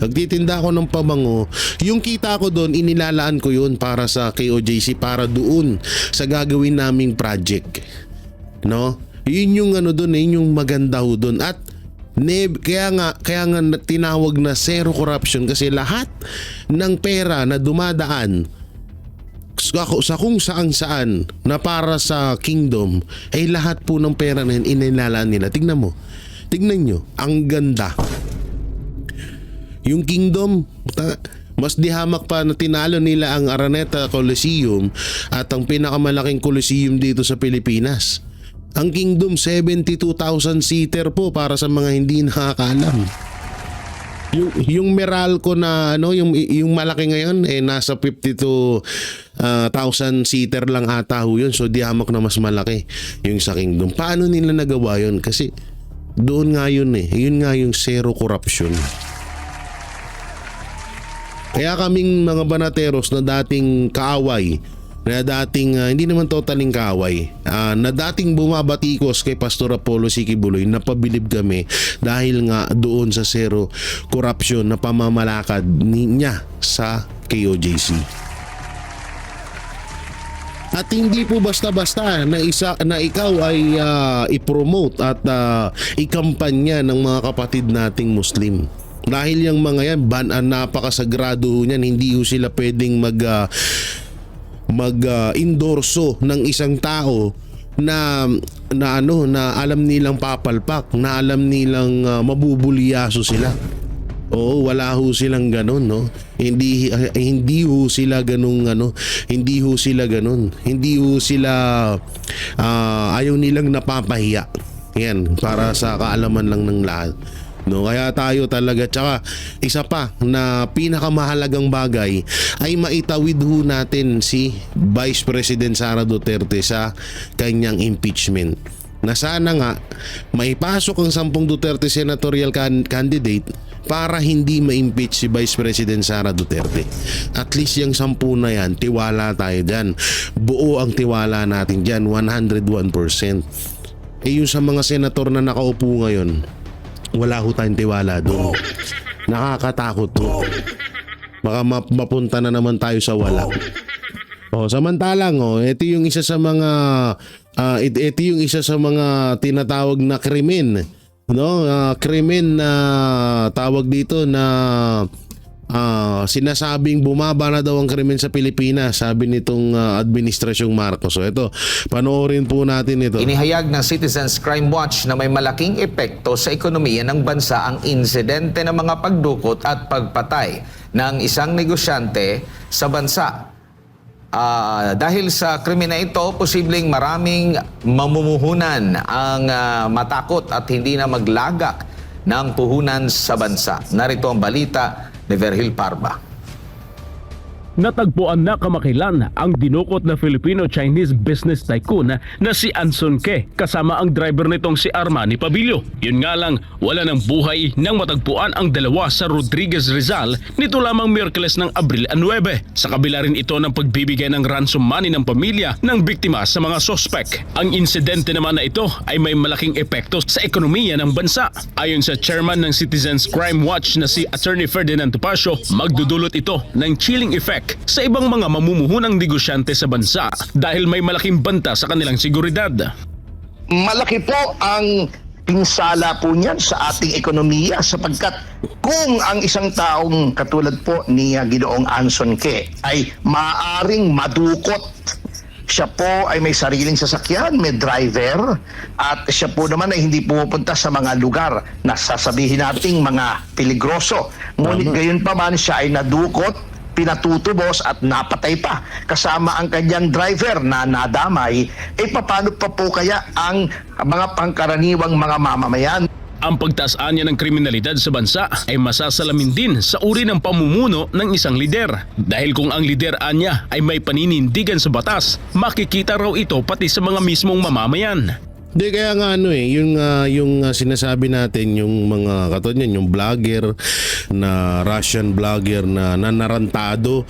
Nagtitinda ako ng pabango, yung kita ko doon, inilalaan ko yun para sa KOJC, para doon sa gagawin naming project. No? Yun yung doon, yun yung maganda ho doon. At kaya nga tinawag na zero corruption kasi lahat ng pera na dumadaan sa kung saan na para sa kingdom ay lahat po ng pera na yun inilalaan nila. Tignan nyo, ang ganda. Yung kingdom, mas dihamak pa na tinalo nila ang Araneta Coliseum at ang pinakamalaking Coliseum dito sa Pilipinas. Ang Kingdom 72,000 seater po para sa mga hindi nakakaalam. Yung Meralco na yung malaki ngayon nasa 52,000 seater lang ata ho yun. So dihamak na mas malaki yung sa Kingdom. Paano nila nagawa yun? Kasi doon nga yun Yun nga yung zero corruption. Kaya kaming mga banateros na dating kaaway, na dating hindi naman totaling kaaway, na dating bumabatikos kay Pastor Apollo Sikibuloy, napabilib kami dahil nga doon sa zero corruption na pamamalakad niya sa KOJC. At hindi po basta-basta na ikaw ay i-promote at ikampanya ng mga kapatid nating Muslim. Dahil yung mga yan, napakasagrado niyan, hindi ho sila pwedeng mag-endorso ng isang tao na alam nilang papalpak, na alam nilang mabubuliyaso sila. Oo, wala ho silang ganun, no? Hindi ho sila ganung ano, hindi ho sila ganun. Hindi ho sila ayaw nilang napapahiya. Yan, para sa kaalaman lang ng lahat. No, kaya tayo talaga, tsaka isa pa na pinakamahalagang bagay ay maitawid ho natin si Vice President Sara Duterte sa kanyang impeachment. Na sana nga maipasok ang 10 Duterte senatorial candidate para hindi ma-impeach si Vice President Sara Duterte. At least yung 10 na yan, tiwala tayo dyan. Buo ang tiwala natin dyan, 101%. Yung sa mga senator na nakaupo ngayon, wala ho tayong tiwala doon. Nakakatakot to. Baka mapunta na naman tayo sa wala. Samantalang ito yung isa sa mga tinatawag na krimen, no? Krimen na tawag dito na sinasabing bumaba na daw ang krimen sa Pilipinas, sabi nitong administrasyong Marcos. So ito, panoorin po natin ito. Inihayag ng Citizens Crime Watch na may malaking epekto sa ekonomiya ng bansa ang insidente ng mga pagdukot at pagpatay ng isang negosyante sa bansa. Dahil sa krimen na ito, posibleng maraming mamumuhunan ang matakot at hindi na maglagak ng puhunan sa bansa. Narito ang balita ni Verhil Parba. Natagpuan na kamakailan ang dinukot na Filipino-Chinese business tycoon na si Anson Ke kasama ang driver nitong si Armani Pabilio. Yun nga lang, wala ng buhay nang matagpuan ang dalawa sa Rodriguez Rizal nito lamang Miyerkules ng Abril 9. Sa kabila rin ito ng pagbibigay ng ransom money ng pamilya ng biktima sa mga sospek. Ang insidente naman na ito ay may malaking epekto sa ekonomiya ng bansa. Ayon sa chairman ng Citizens Crime Watch na si Attorney Ferdinand Topacio, magdudulot ito ng chilling effect sa ibang mga mamumuhunang negosyante sa bansa dahil may malaking banta sa kanilang seguridad. Malaki po ang pinsala po niyan sa ating ekonomiya sapagkat kung ang isang taong katulad po ni Ginoong Anson Ke ay maaring madukot, siya po ay may sariling sasakyan, may driver, at siya po naman ay hindi pumupunta sa mga lugar na sasabihin nating mga peligroso. Ngunit gayon pa man siya ay nadukot, pinatutubos at napatay pa kasama ang kanyang driver na nadamay, paano pa po kaya ang mga pangkaraniwang mga mamamayan? Ang pagtaas-anya ng kriminalidad sa bansa ay masasalamin din sa uri ng pamumuno ng isang lider. Dahil kung ang lider anya ay may paninindigan sa batas, makikita raw ito pati sa mga mismong mamamayan. Di kaya nga yung sinasabi natin, yung mga katulad niyan, yung vlogger na Russian vlogger na nanarantado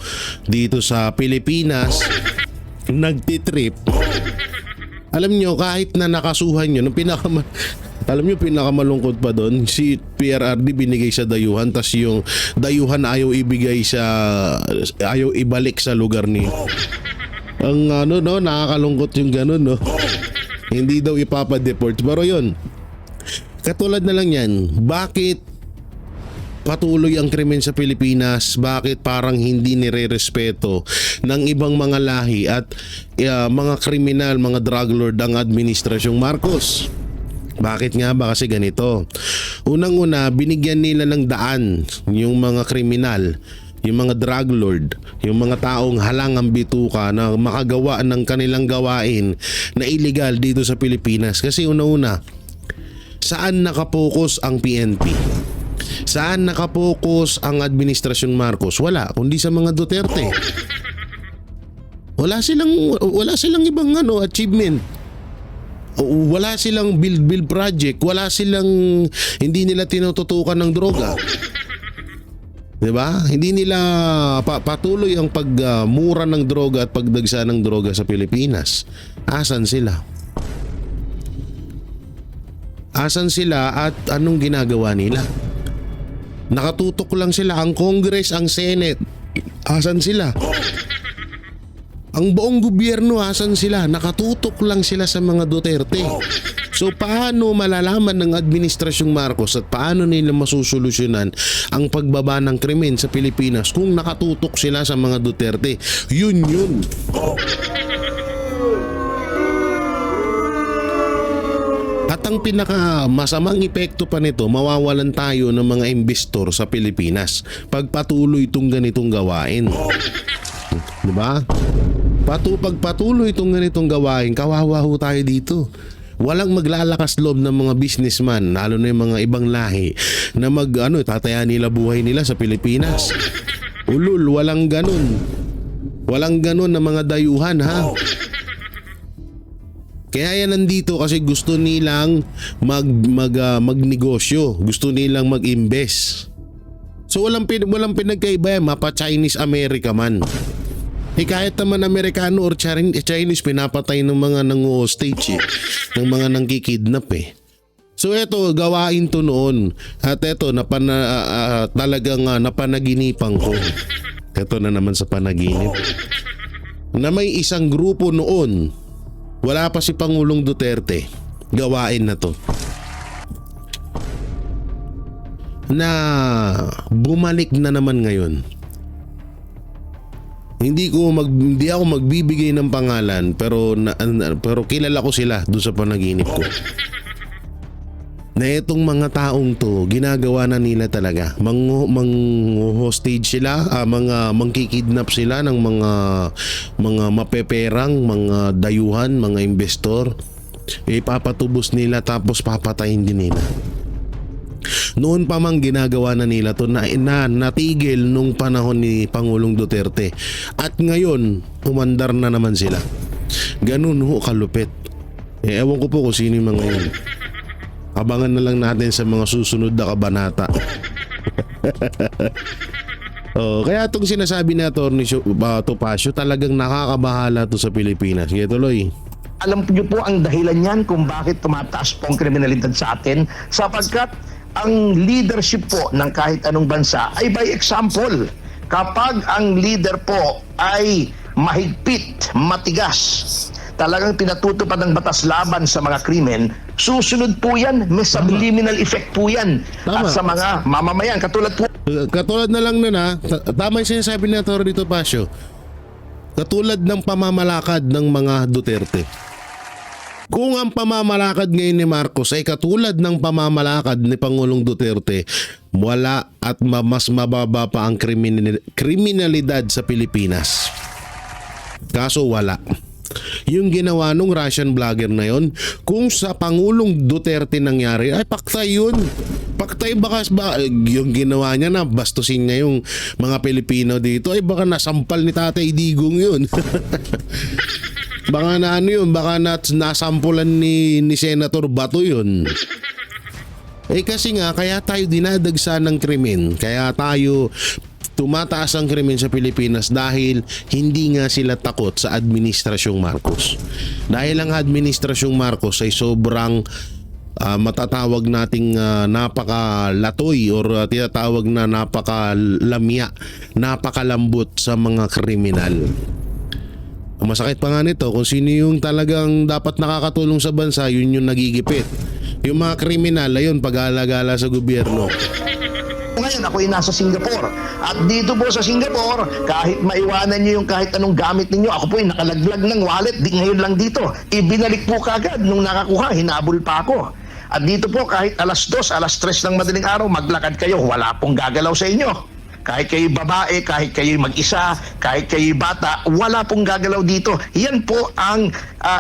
dito sa Pilipinas, nagtitrip. Alam nyo, kahit na nakasuhan nyo, alam nyo, pinakamalungkot pa doon, si PRRD binigay sa dayuhan, tas yung dayuhan ayaw ibalik sa lugar niyo. Ang nakakalungkot yung ganun, no? Hindi daw ipapadeport. Pero yun, katulad na lang yan, bakit patuloy ang krimen sa Pilipinas? Bakit parang hindi nire-respeto ng ibang mga lahi at mga kriminal, mga drug lord ang administrasyong Marcos? Bakit nga ba? Kasi ganito. Unang-una, binigyan nila ng daan yung mga kriminal, yung mga drug lord, yung mga taong halangang bituka na makagawa ng kanilang gawain na illegal dito sa Pilipinas. Kasi una-una, saan nakapokus ang PNP? Saan nakapokus ang administrasyong Marcos? Wala, kundi sa mga Duterte. Wala silang ibang achievement. Wala silang build project, hindi nila tinututukan ng droga. 'Di ba? Hindi nila patuloy ang pagmura ng droga at pagdagsa ng droga sa Pilipinas. Asan sila? Asan sila at anong ginagawa nila? Nakatutok lang sila. Ang Congress, ang Senate, asan sila? Ang buong gobyerno, asan sila? Nakatutok lang sila sa mga Duterte. So paano malalaman ng administrasyong Marcos at paano nila masusolusyonan ang pagbaba ng krimen sa Pilipinas kung nakatutok sila sa mga Duterte? Yun. At ang pinaka masamang epekto pa nito, mawawalan tayo ng mga investor sa Pilipinas pag patuloy itong ganitong gawain. Diba? Pag patuloy itong ganitong gawain, kawawa ho tayo dito. Walang maglalakas loob ng mga businessman, lalo na yung mga ibang lahi, na tataya nila buhay nila sa Pilipinas. Ulul, walang ganun. Walang ganun na mga dayuhan, ha? Kaya yan nandito kasi gusto nilang magnegosyo, gusto nilang mag-invest. So walang pinagkaiba yan, mapa Chinese America man. Kahit naman Amerikano or Chinese, pinapatay ng mga nangu-hostage ng mga nangkikidnap So eto, gawain to noon. At eto, talagang napanaginipan ko. Eto na naman sa panaginip. Na may isang grupo noon, wala pa si Pangulong Duterte, gawain na to, na bumalik na naman ngayon. Hindi ako magbibigay ng pangalan, pero kilala ko sila doon sa panaginip ko. Na itong mga taong to, ginagawa na nila talaga. Hostage sila, mangkikidnap sila ng mga mapeperang, mga dayuhan, mga investor. Ipapatubos nila tapos papatayin din nila. Noon pa mang ginagawa na nila to na natigil nung panahon ni Pangulong Duterte. At ngayon, umandar na naman sila. Ganun ho kalupit. Ewan ko po kung sino yung mga yun. Abangan na lang natin sa mga susunod na kabanata. Kaya itong sinasabi ni Atty. Topacio, talagang nakakabahala to sa Pilipinas. Sige, tuloy. Alam niyo po ang dahilan niyan kung bakit tumataas po ang kriminalidad sa atin, sapagkat ang leadership po ng kahit anong bansa ay by example. Kapag ang leader po ay mahigpit, matigas, talagang pinatutupad ng batas laban sa mga krimen, susunod po yan, may subliminal effect po yan. At sa mga mamamayan, katulad na lang tama yung sinasabi ni Atty. Topacio, katulad ng pamamalakad ng mga Duterte. Kung ang pamamalakad ngayon ni Marcos ay katulad ng pamamalakad ni Pangulong Duterte, wala at mas mababa pa ang kriminalidad sa Pilipinas. Kaso wala. Yung ginawa nung Russian vlogger na yon, kung sa Pangulong Duterte nangyari, ay paktay yun. Paktay baka yung ginawa niya na bastusin niya yung mga Pilipino dito, ay baka nasampal ni Tatay Digong yun. Baka baka nasampulan ni Senator Bato yun. Kasi nga, kaya tayo dinadagsa ng krimen, kaya tayo tumataas ang krimen sa Pilipinas dahil hindi nga sila takot sa Administrasyong Marcos. Dahil ang Administrasyong Marcos ay sobrang matatawag nating napakalatoy or tinatawag na napakalamya, napakalambot sa mga kriminal. Ang masakit pa nga nito, kung sino yung talagang dapat nakakatulong sa bansa, yun yung nagigipit. Yung mga kriminal, ayun, pag-alagala sa gobyerno. Ngayon, ako ay nasa Singapore. At dito po sa Singapore, kahit maiwanan nyo yung kahit anong gamit ninyo, ako po ay nakalaglag ng wallet, di ngayon lang dito. Ibinalik po kagad nung nakakuha, hinabol pa ako. At dito po, kahit alas 2, alas 3 ng madaling araw, maglakad kayo, wala pong gagalaw sa inyo. Kahit kayo babae, kahit kayo mag-isa, kahit kayo bata, wala pong gagalaw dito. Yan po ang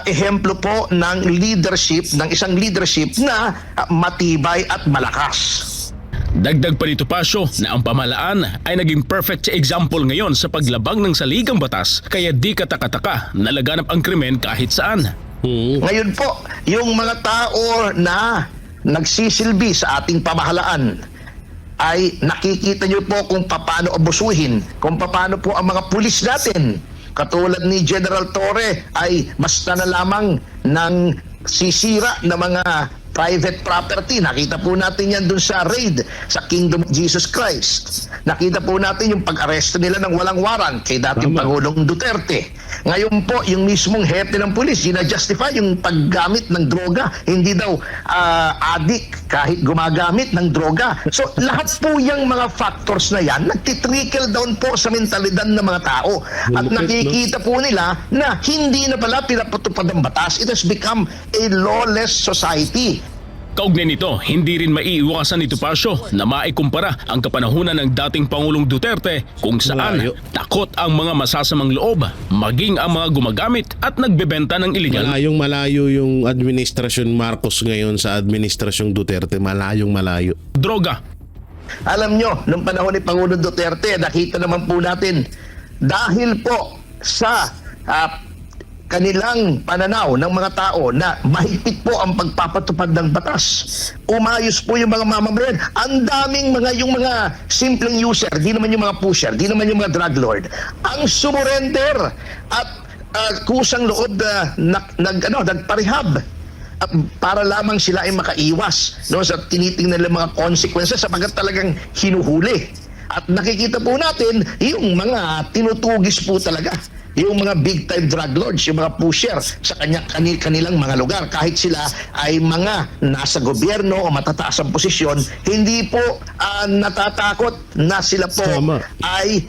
ehemplo po ng leadership, ng isang leadership na matibay at malakas. Dagdag pa ni Topacio na ang pamahalaan ay naging perfect example ngayon sa paglabag ng saligang batas, kaya di katakataka na laganap ang krimen kahit saan. Ngayon po, yung mga tao na nagsisilbi sa ating pamahalaan ay nakikita nyo po kung paano abusuhin, kung paano po ang mga pulis natin. Katulad ni General Torre ay basta na lamang ng sisira na mga private property. Nakita po natin yan dun sa raid sa Kingdom of Jesus Christ. Nakita po natin yung pag-aresto nila ng walang warrant kay dating Pangulong Duterte. Ngayon po, yung mismong hepe ng pulis, justify yung paggamit ng droga. Hindi daw addict kahit gumagamit ng droga. So lahat po yung mga factors na yan, nagtitrickle down po sa mentalidad ng mga tao. At nakikita po nila na hindi na pala pinapatupad ang batas. It has become a lawless society. Kaugnay nito, hindi rin maiiwasan ni Topacio na maikumpara ang kapanahunan ng dating Pangulong Duterte kung saan Malayo. takot ang mga masasamang loob, maging ang mga gumagamit at nagbebenta ng iligal. Malayo yung administrasyon Marcos ngayon sa administrasyong Duterte. Malayo. Droga. Alam nyo, nung panahon ni Pangulong Duterte, nakita naman po natin, dahil po sa kanilang pananaw ng mga tao na mahigpit po ang pagpapatupad ng batas. Umayos po yung mga mamamayan. Ang daming yung mga simpleng user, di naman yung mga pusher, di naman yung mga drug lord, ang sumurrender at kusang loob nagparehab para lamang sila ay makaiwas sa tinitingnan ng mga consequences sapagkat talagang hinuhuli. At nakikita po natin yung mga tinutugis po talaga, yung mga big time drug lords, yung mga pusher sa kanilang mga lugar. Kahit sila ay mga nasa gobyerno o matataas ang posisyon, hindi po natatakot na sila po ay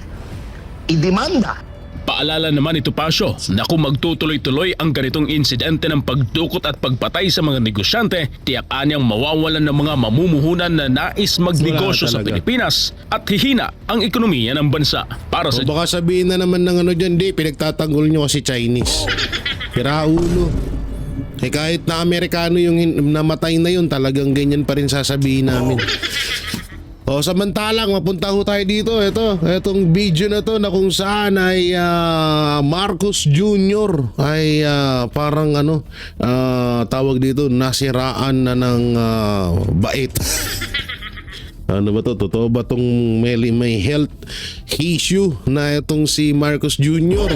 idemanda. Paalala naman ni Topacio na kung magtutuloy-tuloy ang ganitong insidente ng pagdukot at pagpatay sa mga negosyante, tiyakan niyang mawawalan ng mga mamumuhunan na nais magnegosyo sa Pilipinas at hihina ang ekonomiya ng bansa. Para sa Baka sabihin na naman ng dyan, di, pinagtatanggol nyo kasi Chinese. Piraulo. Kahit na Amerikano yung namatay na yun, talagang ganyan pa rin sasabihin namin. Samantalang mapunta ho tayo dito. Etong video na to na kung saan ay Marcos Jr. ay parang tawag dito, nasiraan na ng bait. Ano ba to? Totoo ba tong may health issue na itong si Marcos Jr.?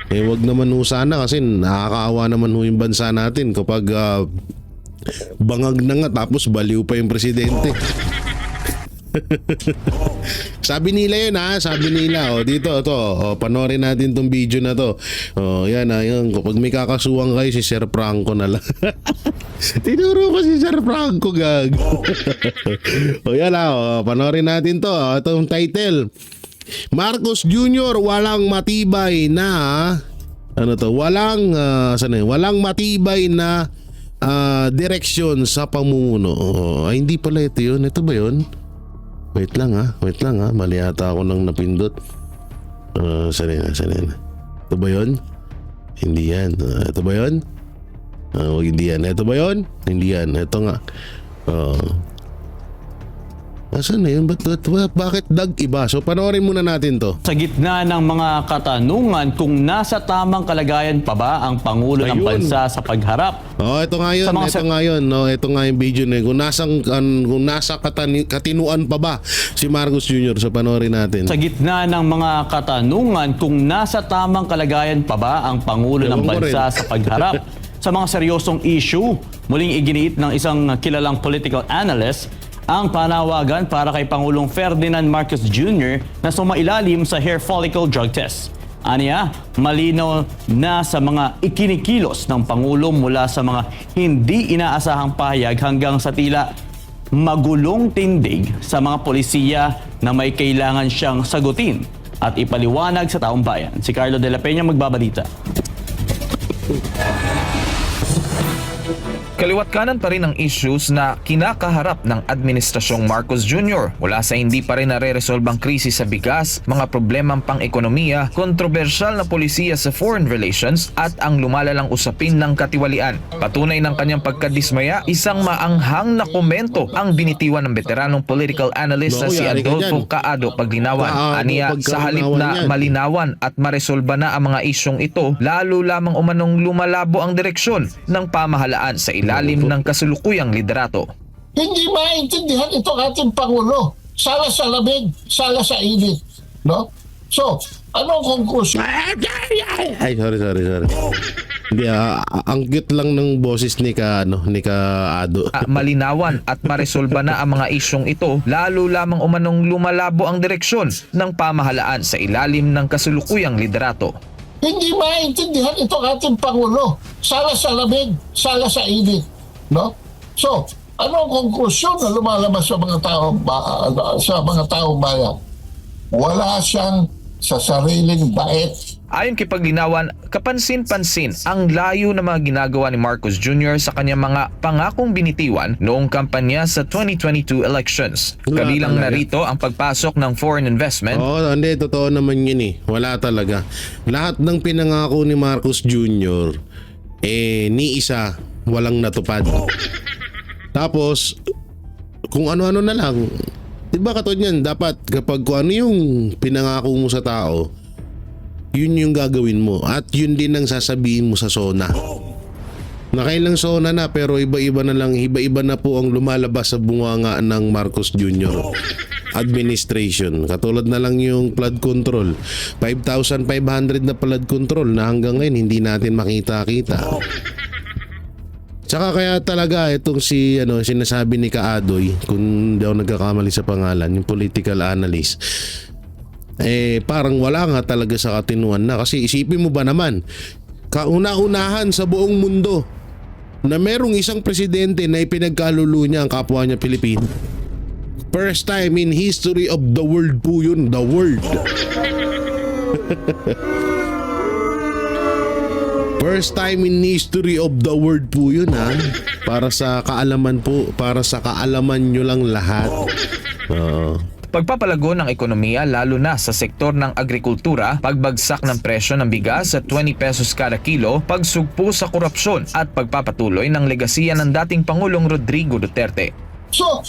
Wag naman ho sana kasi nakakaawa naman ho yung bansa natin kapag bangag na nga tapos baliw pa yung presidente. Sabi nila yun sabi nila dito panoorin natin tong video na to. Yan kapag may kakasuhan kayo si Sir Franco na lang. Tinuro ko si Sir Franco gag. Yan panoorin natin to. Itong title, Marcos Jr. walang matibay na walang matibay na direksyon sa pamumuno. Ay hindi pala ito yun. Ito ba yun? Wait lang mali yata ako nang napindot. Saan yan? Ito ba yun? Hindi yan. Ito ba yun? Hindi yan. Ito ba yun? Hindi yan. Ito nga. Asan na yun? Bakit dag-iba? So panoorin muna natin to. Sa gitna ng mga katanungan kung nasa tamang kalagayan pa ba ang Pangulo ng Bansa sa pagharap. Ito nga yun. Ito nga yung video na yun. Kung nasa katinuan pa ba si Marcos Jr. So panoorin natin. Sa gitna ng mga katanungan kung nasa tamang kalagayan pa ba ang Pangulo ng Bansa sa pagharap sa mga seryosong issue, muling iginiit ng isang kilalang political analyst ang panawagan para kay Pangulong Ferdinand Marcos Jr. na sumailalim sa hair follicle drug test. Aniya, malinaw na sa mga ikinikilos ng Pangulo mula sa mga hindi inaasahang pahayag hanggang sa tila magulong tindig sa mga polisiya na may kailangan siyang sagutin at ipaliwanag sa taong bayan. Si Carlo de la Peña magbabalita. Kaliwat kanan pa rin ang issues na kinakaharap ng Administrasyong Marcos Jr. Mula sa hindi pa rin nare-resolbang krisis sa bigas, mga problemang pang-ekonomiya, kontrobersyal na polisiya sa foreign relations at ang lumalalang usapin ng katiwalian. Patunay ng kanyang pagkadismaya, isang maanghang na komento ang binitiwan ng veteranong political analyst na si Adolfo Caado Paglinawan. Aniya, sa halip na malinawan at maresolba na ang mga isyong ito, lalo lamang umanong lumalabo ang direksyon ng pamahalaan sa ilalim ng kasulukuyang liderato. Hindi maintindihan ito ating Pangulo. Sala sa lamig, sala sa init. No? So, anong konklusyon? Ay, sorry. Hindi, ang cute lang ng boses ni Ado. Malinawan at maresolba na ang mga isyong ito, lalo lamang umanong lumalabo ang direksyon ng pamahalaan sa ilalim ng kasulukuyang liderato. Hindi maintindihan ito ating Pangulo. Sala sa lamig, sala sa init. No? So, anong konklusyon na lumalabas sa mga taong bayan? Wala siyang sa sariling bait. Ayon kay Paglinawan, kapansin-pansin ang layo na mga ginagawa ni Marcos Jr. sa kanyang mga pangakong binitiwan noong kampanya sa 2022 elections. Wala Kabilang talaga. narito ang pagpasok ng foreign investment, Oo, hindi, totoo naman yun eh. Wala talaga. Lahat ng pinangako ni Marcos Jr., ni isa, walang natupad. Tapos, kung ano-ano na lang, diba katulad yan, dapat kapag kung ano yung pinangako mo sa tao, yun yung gagawin mo. At yun din ang sasabihin mo sa SONA. Nakailang SONA na pero iba-iba na lang, iba-iba na po ang lumalabas sa bunganga ng Marcos Jr. administration. Katulad na lang yung flood control. 5,500 na flood control na hanggang ngayon hindi natin makita-kita. Tsaka kaya talaga itong sinasabi ni Kaadoy, kung daw nagkakamali sa pangalan, yung political analyst, parang wala nga talaga sa katinuan na. Kasi isipin mo ba naman, kauna-unahan sa buong mundo na merong isang presidente na ipinagkalulo niya ang kapwa niya Pilipino. First time in history of the world po yun, the world. First time in history of the world po yun, ha. Para sa kaalaman po, para sa kaalaman nyo lang lahat. pagpapalago ng ekonomiya lalo na sa sektor ng agrikultura, pagbagsak ng presyo ng bigas sa 20 pesos kada kilo, pagsugpo sa korupsyon at pagpapatuloy ng legasiya ng dating Pangulong Rodrigo Duterte. So,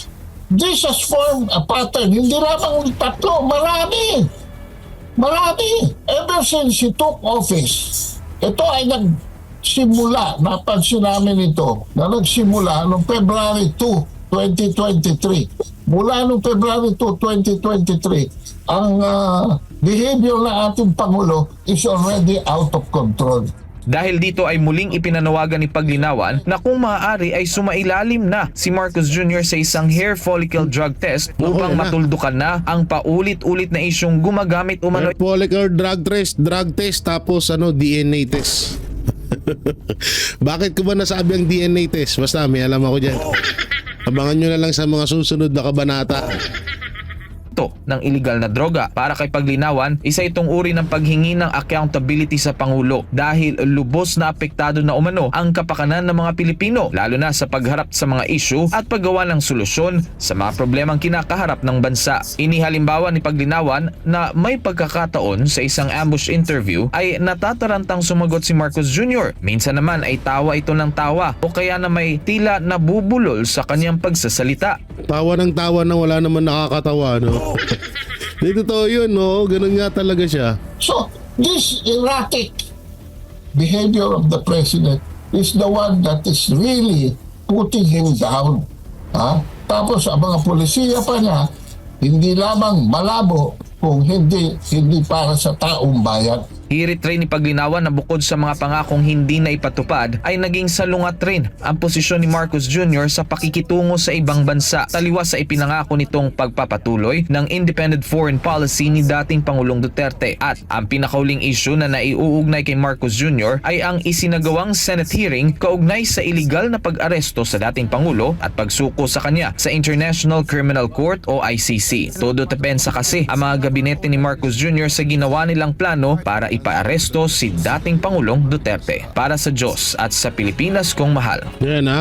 this has formed a pattern. Hindi lamang tatlo, marami. Marami. Ever since he took office, ito ay nagsimula, napansin namin ito, na nagsimula noong February 2, 2023. Mula noong February 2, 2023, ang behavior ng ating Pangulo is already out of control. Dahil dito ay muling ipinanawagan ni Paglinawan na kung maaari ay sumailalim na si Marcos Jr. sa isang hair follicle drug test upang matuldukan na ang paulit-ulit na isyong gumagamit umano. Hair follicle drug test tapos DNA test. Bakit ko ba nasabi ang DNA test? Basta may alam ako dyan. Abangan nyo na lang sa mga susunod na kabanata ng iligal na droga. Para kay Paglinawan, isa itong uri ng paghingi ng accountability sa Pangulo dahil lubos na apektado na umano ang kapakanan ng mga Pilipino lalo na sa pagharap sa mga issue at paggawa ng solusyon sa mga problemang kinakaharap ng bansa. Inihalimbawa ni Paglinawan na may pagkakataon sa isang ambush interview ay natatarantang sumagot si Marcos Jr. Minsan naman ay tawa ito ng tawa o kaya na may tila nabubulol sa kanyang pagsasalita. Tawa ng tawa na wala naman nakakatawa, no? Dito to yun, no? Ganun nga talaga siya. So, this erratic behavior of the president is the one that is really putting him down. Ha? Tapos ang mga polisiya pa niya, hindi lamang malabo kung hindi para sa taong bayan. Hirit rin ni Paglinawan na bukod sa mga pangakong hindi na ipatupad ay naging salungat rin ang posisyon ni Marcos Jr. sa pakikitungo sa ibang bansa taliwas sa ipinangako nitong pagpapatuloy ng independent foreign policy ni dating Pangulong Duterte. At ang pinakauling issue na naiuugnay kay Marcos Jr. ay ang isinagawang Senate hearing kaugnay sa iligal na pag-aresto sa dating Pangulo at pagsuko sa kanya sa International Criminal Court o ICC. Todo depensa kasi ang mga gabinete ni Marcos Jr. sa ginawa nilang plano para ipaaresto si dating Pangulong Duterte. Para sa Diyos at sa Pilipinas kong mahal. Yan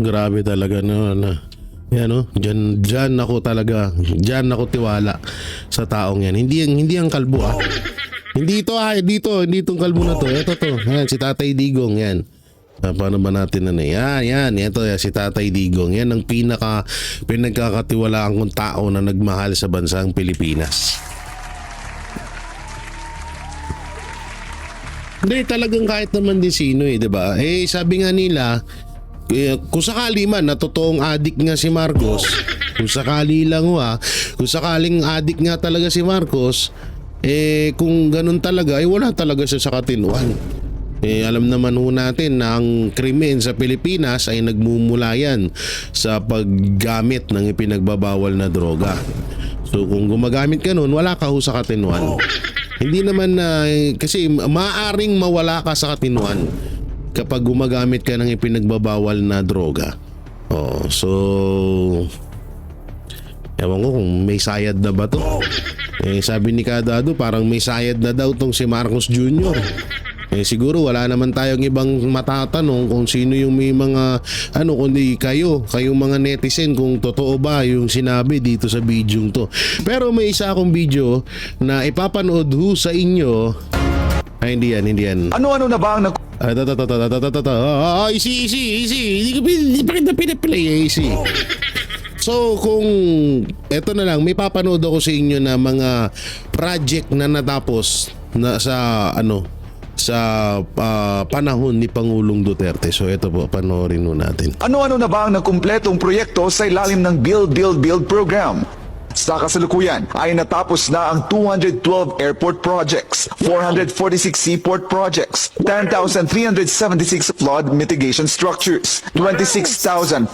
grabe talaga no. Yan Diyan ako talaga, diyan ako tiwala sa taong yan. Hindi ang kalbo Hindi itong kalbo na to. Ito to. Yan si Tatay Digong yan. Paano ba natin yan? Ito si Tatay Digong. Yan ang pinagkakatiwalaan kong tao na nagmahal sa bansang Pilipinas. Hindi, talagang kahit naman din sino diba? Sabi nga nila, kung sakali man na totoong adik nga si Marcos, kung sakali lang kung sakaling adik nga talaga si Marcos, kung ganun talaga, wala talaga siya sa katinuan. Alam naman natin na ang krimen sa Pilipinas ay nagmumula yan sa paggamit ng ipinagbabawal na droga. So kung gumagamit ka nun, wala ka sa katinuan. Hindi naman kasi maaaring mawala ka sa katinuan kapag gumagamit ka ng ipinagbabawal na droga. So ewan ko kung may sayad na ba to. Sabi ni Kadado, parang may sayad na daw tong si Marcos Jr. Siguro wala naman tayong ibang matatanong kung sino yung may mga kundi kayong mga netizen kung totoo ba yung sinabi dito sa video to. Pero may isa akong video na ipapanood sa inyo. Hindi yan. Ano-ano na ba ang Easy. Hindi pa kita pinaplay, easy. So kung eto na lang, may papanood ako sa inyo na mga project na natapos na sa panahon ni Pangulong Duterte. So ito po, panoorin mo natin. Ano-ano na ba ang nakumpletong proyekto sa ilalim ng Build program? Sa kasalukuyan ay natapos na ang 212 airport projects, 446 seaport projects, 10,376 flood mitigation structures, 26,494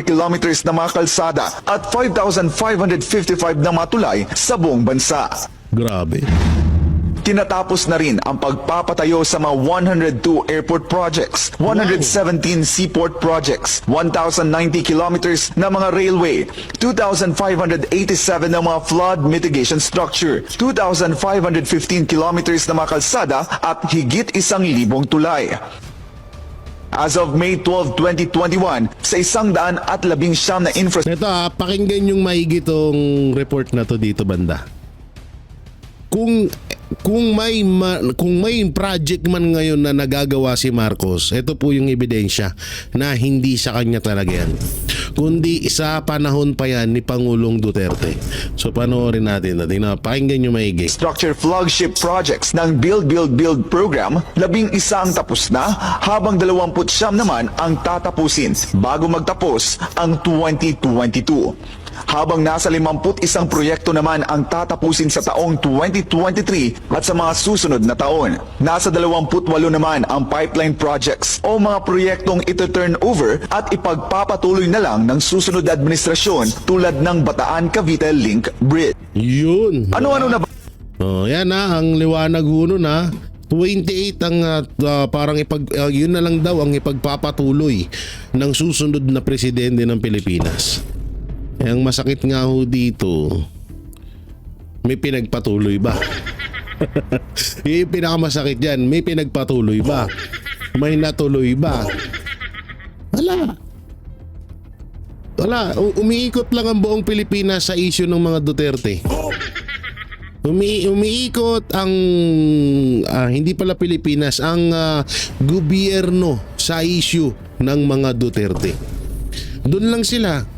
kilometers na mga kalsada at 5,555 na matulay sa buong bansa. Grabe. Tinatapos na rin ang pagpapatayo sa mga 102 airport projects, 117 seaport projects, 1,090 kilometers na mga railway, 2,587 na mga flood mitigation structure, 2,515 kilometers na mga kalsada at higit 1,000 tulay. As of May 12, 2021, sa 119 na infrastructure. Ito pakinggan yung maigi tong report na to dito banda. Kung may project man ngayon na nagagawa si Marcos, ito po yung ebidensya na hindi sa kanya talaga yan, kundi sa panahon pa yan ni Pangulong Duterte. So panoorin natin, pakinggan nyo maigi. Structure flagship projects ng Build program, 11 ang tapos na, habang 29 naman ang tatapusin bago magtapos ang 2022. Habang nasa 51 proyekto naman ang tatapusin sa taong 2023 at sa mga susunod na taon. Nasa 28 naman ang pipeline projects o mga proyektong ito-turn over at ipagpapatuloy na lang ng susunod na administrasyon tulad ng Bataan-Cavite Link Bridge. Yun. Ano-ano na ba? Yan ang liwanag huno na 28 ang parang yun na lang daw ang ipagpapatuloy ng susunod na presidente ng Pilipinas. Ang masakit nga ho dito, may pinagpatuloy ba? Yung pinakamasakit dyan, may pinagpatuloy ba? May natuloy ba? Wala. Umiikot lang ang buong Pilipinas sa issue ng mga Duterte. Umiikot ang hindi pala Pilipinas, ang gobyerno sa issue ng mga Duterte. Doon lang sila.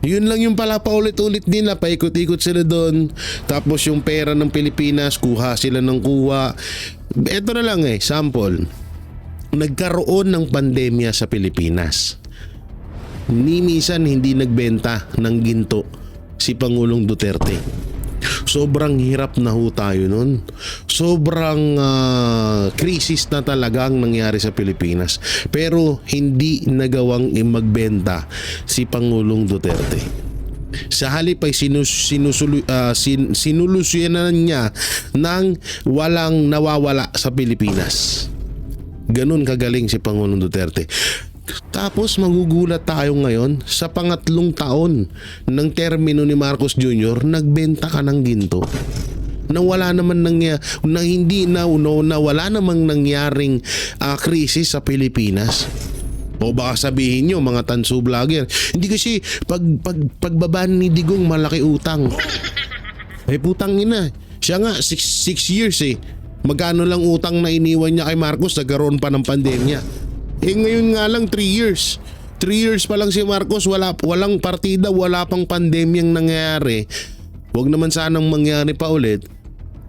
Yun lang yung pala paulit-ulit nila, paikot-ikot sila doon. Tapos yung pera ng Pilipinas, kuha sila ng kuha. Ito na lang sample. Nagkaroon ng pandemya sa Pilipinas. Ni minsan hindi nagbenta ng ginto si Pangulong Duterte. Sobrang hirap na ho tayo nun. Sobrang krisis na talaga ang nangyari sa Pilipinas. Pero hindi nagawang magbenta si Pangulong Duterte. Sa halip ay sinulusyonan niya ng walang nawawala sa Pilipinas. Ganun kagaling si Pangulong Duterte. Tapos magugulat tayo ngayon sa pangatlong taon ng termino ni Marcos Jr. nagbenta ka ng ginto na wala naman wala namang nangyaring krisis sa Pilipinas. O baka sabihin nyo mga tanso vlogger, hindi kasi pagbaba ni Digong malaki utang. Putang ina, siya nga 6 years magkano lang utang na iniwan niya kay Marcos, nagkaroon pa ng pandemya. Ngayon nga lang 3 years. 3 years pa lang si Marcos, walang partida, wala pang pandemyang nangyayari. Huwag naman sanang mangyari pa ulit.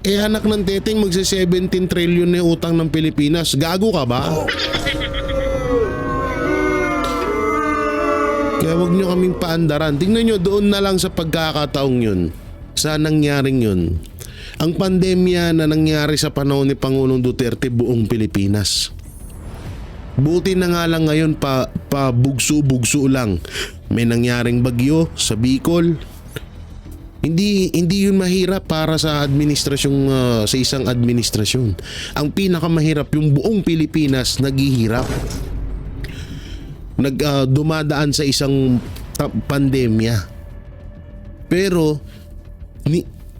Anak ng teteng, magsa 17 trillion na utang ng Pilipinas. Gago ka ba? Kaya huwag nyo kaming paandaran. Tingnan nyo doon na lang sa pagkakataong yun, sa nangyaring yun. Ang pandemya na nangyari sa panahon ni Pangulong Duterte, buong Pilipinas. Buti na nga lang ngayon pa bugso-bugso lang. May nangyaring bagyo sa Bicol. Hindi yun mahirap para sa administrasyong sa isang administrasyon. Ang pinakamahirap yung buong Pilipinas naghihirap. Dumadaan sa isang pandemya. Pero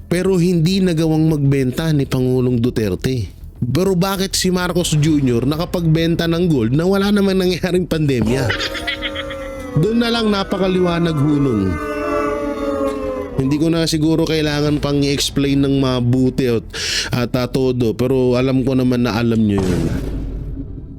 pero hindi nagawang magbenta ni Pangulong Duterte. Pero bakit si Marcos Jr. nakapagbenta ng gold na wala namang nangyaring pandemya? Doon na lang napakaliwanag hunong. Hindi ko na siguro kailangan pang i-explain ng mabuti at todo, pero alam ko naman na alam nyo yun.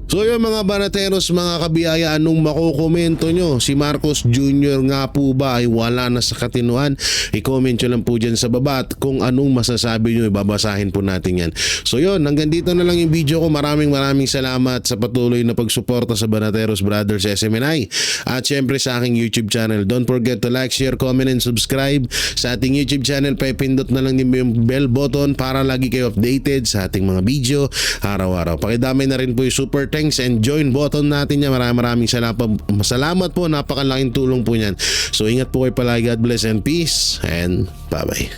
So yun mga banateros, mga kabiyaya, anong makukomento nyo? Si Marcos Jr. nga po ba ay wala na sa katinuan? I-comment nyo lang po dyan sa baba at kung anong masasabi nyo, babasahin po natin yan. So yun, hanggang dito na lang yung video ko. Maraming salamat sa patuloy na pagsuporta sa Banateros Brothers SMNI at syempre sa aking YouTube channel. Don't forget to like, share, comment, and subscribe sa ating YouTube channel. Pipindot na lang din yung bell button para lagi kayo updated sa ating mga video araw-araw. Pakidamay na rin po yung super thanks and join button natin niya. Maraming salamat po. Napakalaking tulong po niyan. So ingat po kayo palagi. God bless and peace and bye-bye.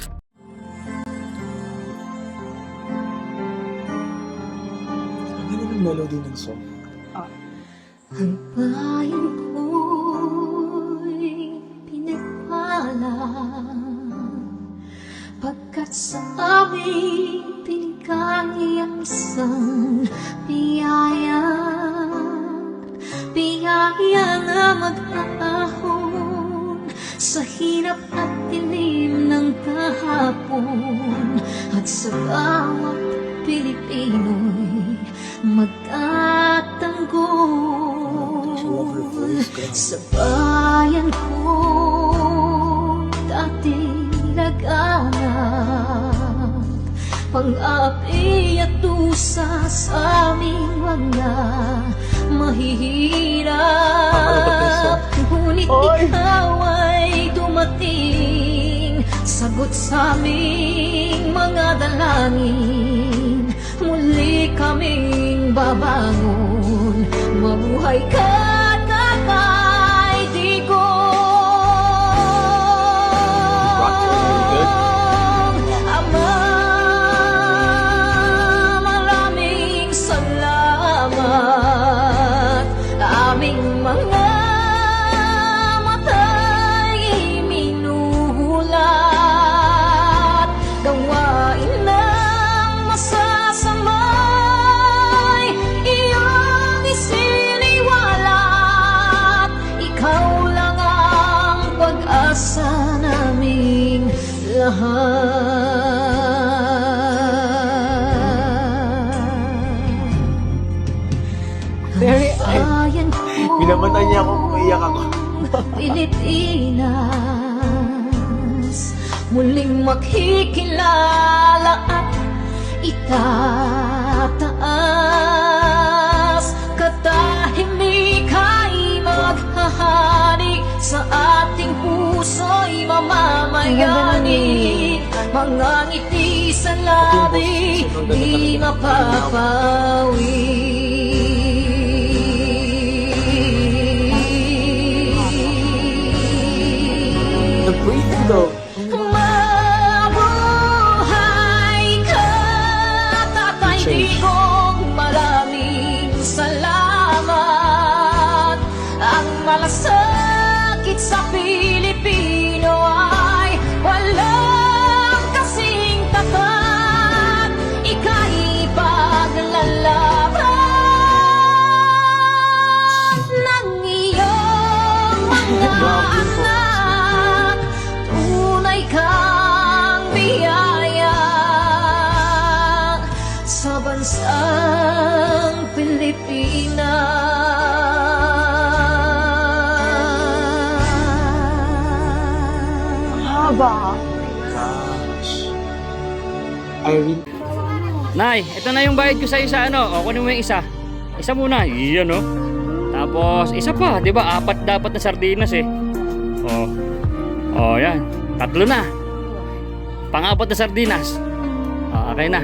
Ang bayan ko'y pinagpala pagkat sa amin pinigay ang isang biyaya na mag-aahon sa hirap at dilim ng kahapon at sa bawat Pilipino'y magtatanggol sa bayan ko dati laganap pang-api at dusa sa aming mga mahihirap ngunit ikaw ay dumating sagot sa aming mga dalangin muli kaming babangon mabuhay ka Tatay Digong Ama maraming salamat aming mga mata'y minuhulat gawain ng masasamay iyong isiniwalat ikaw lang ang pag-asa naming lahat. Binamatay niya ako, umiyak ako. Pilipinas muling makikilala at itataas katahimika'y maghahari sa ating puso'y mamamayani mga ngiti sa labi di mapapawi Mabuhay ka, Tatay Digong, maraming salamat. Ang malasakit sa Pilipino ay walang kasing tapat. Ika'y paglalaban ng iyong mga anak. Tunay kang biyaya sa bansang Pilipinas. Haba. Nay, ito na yung bayad ko sa isa ano. O kunin mo yung isa. Isa muna. Iyan oh. Tapos isa pa, 'di ba? 4 dapat na sardinas eh. Oh, yan. 3 na. Pang-4 na sardinas. Okay na.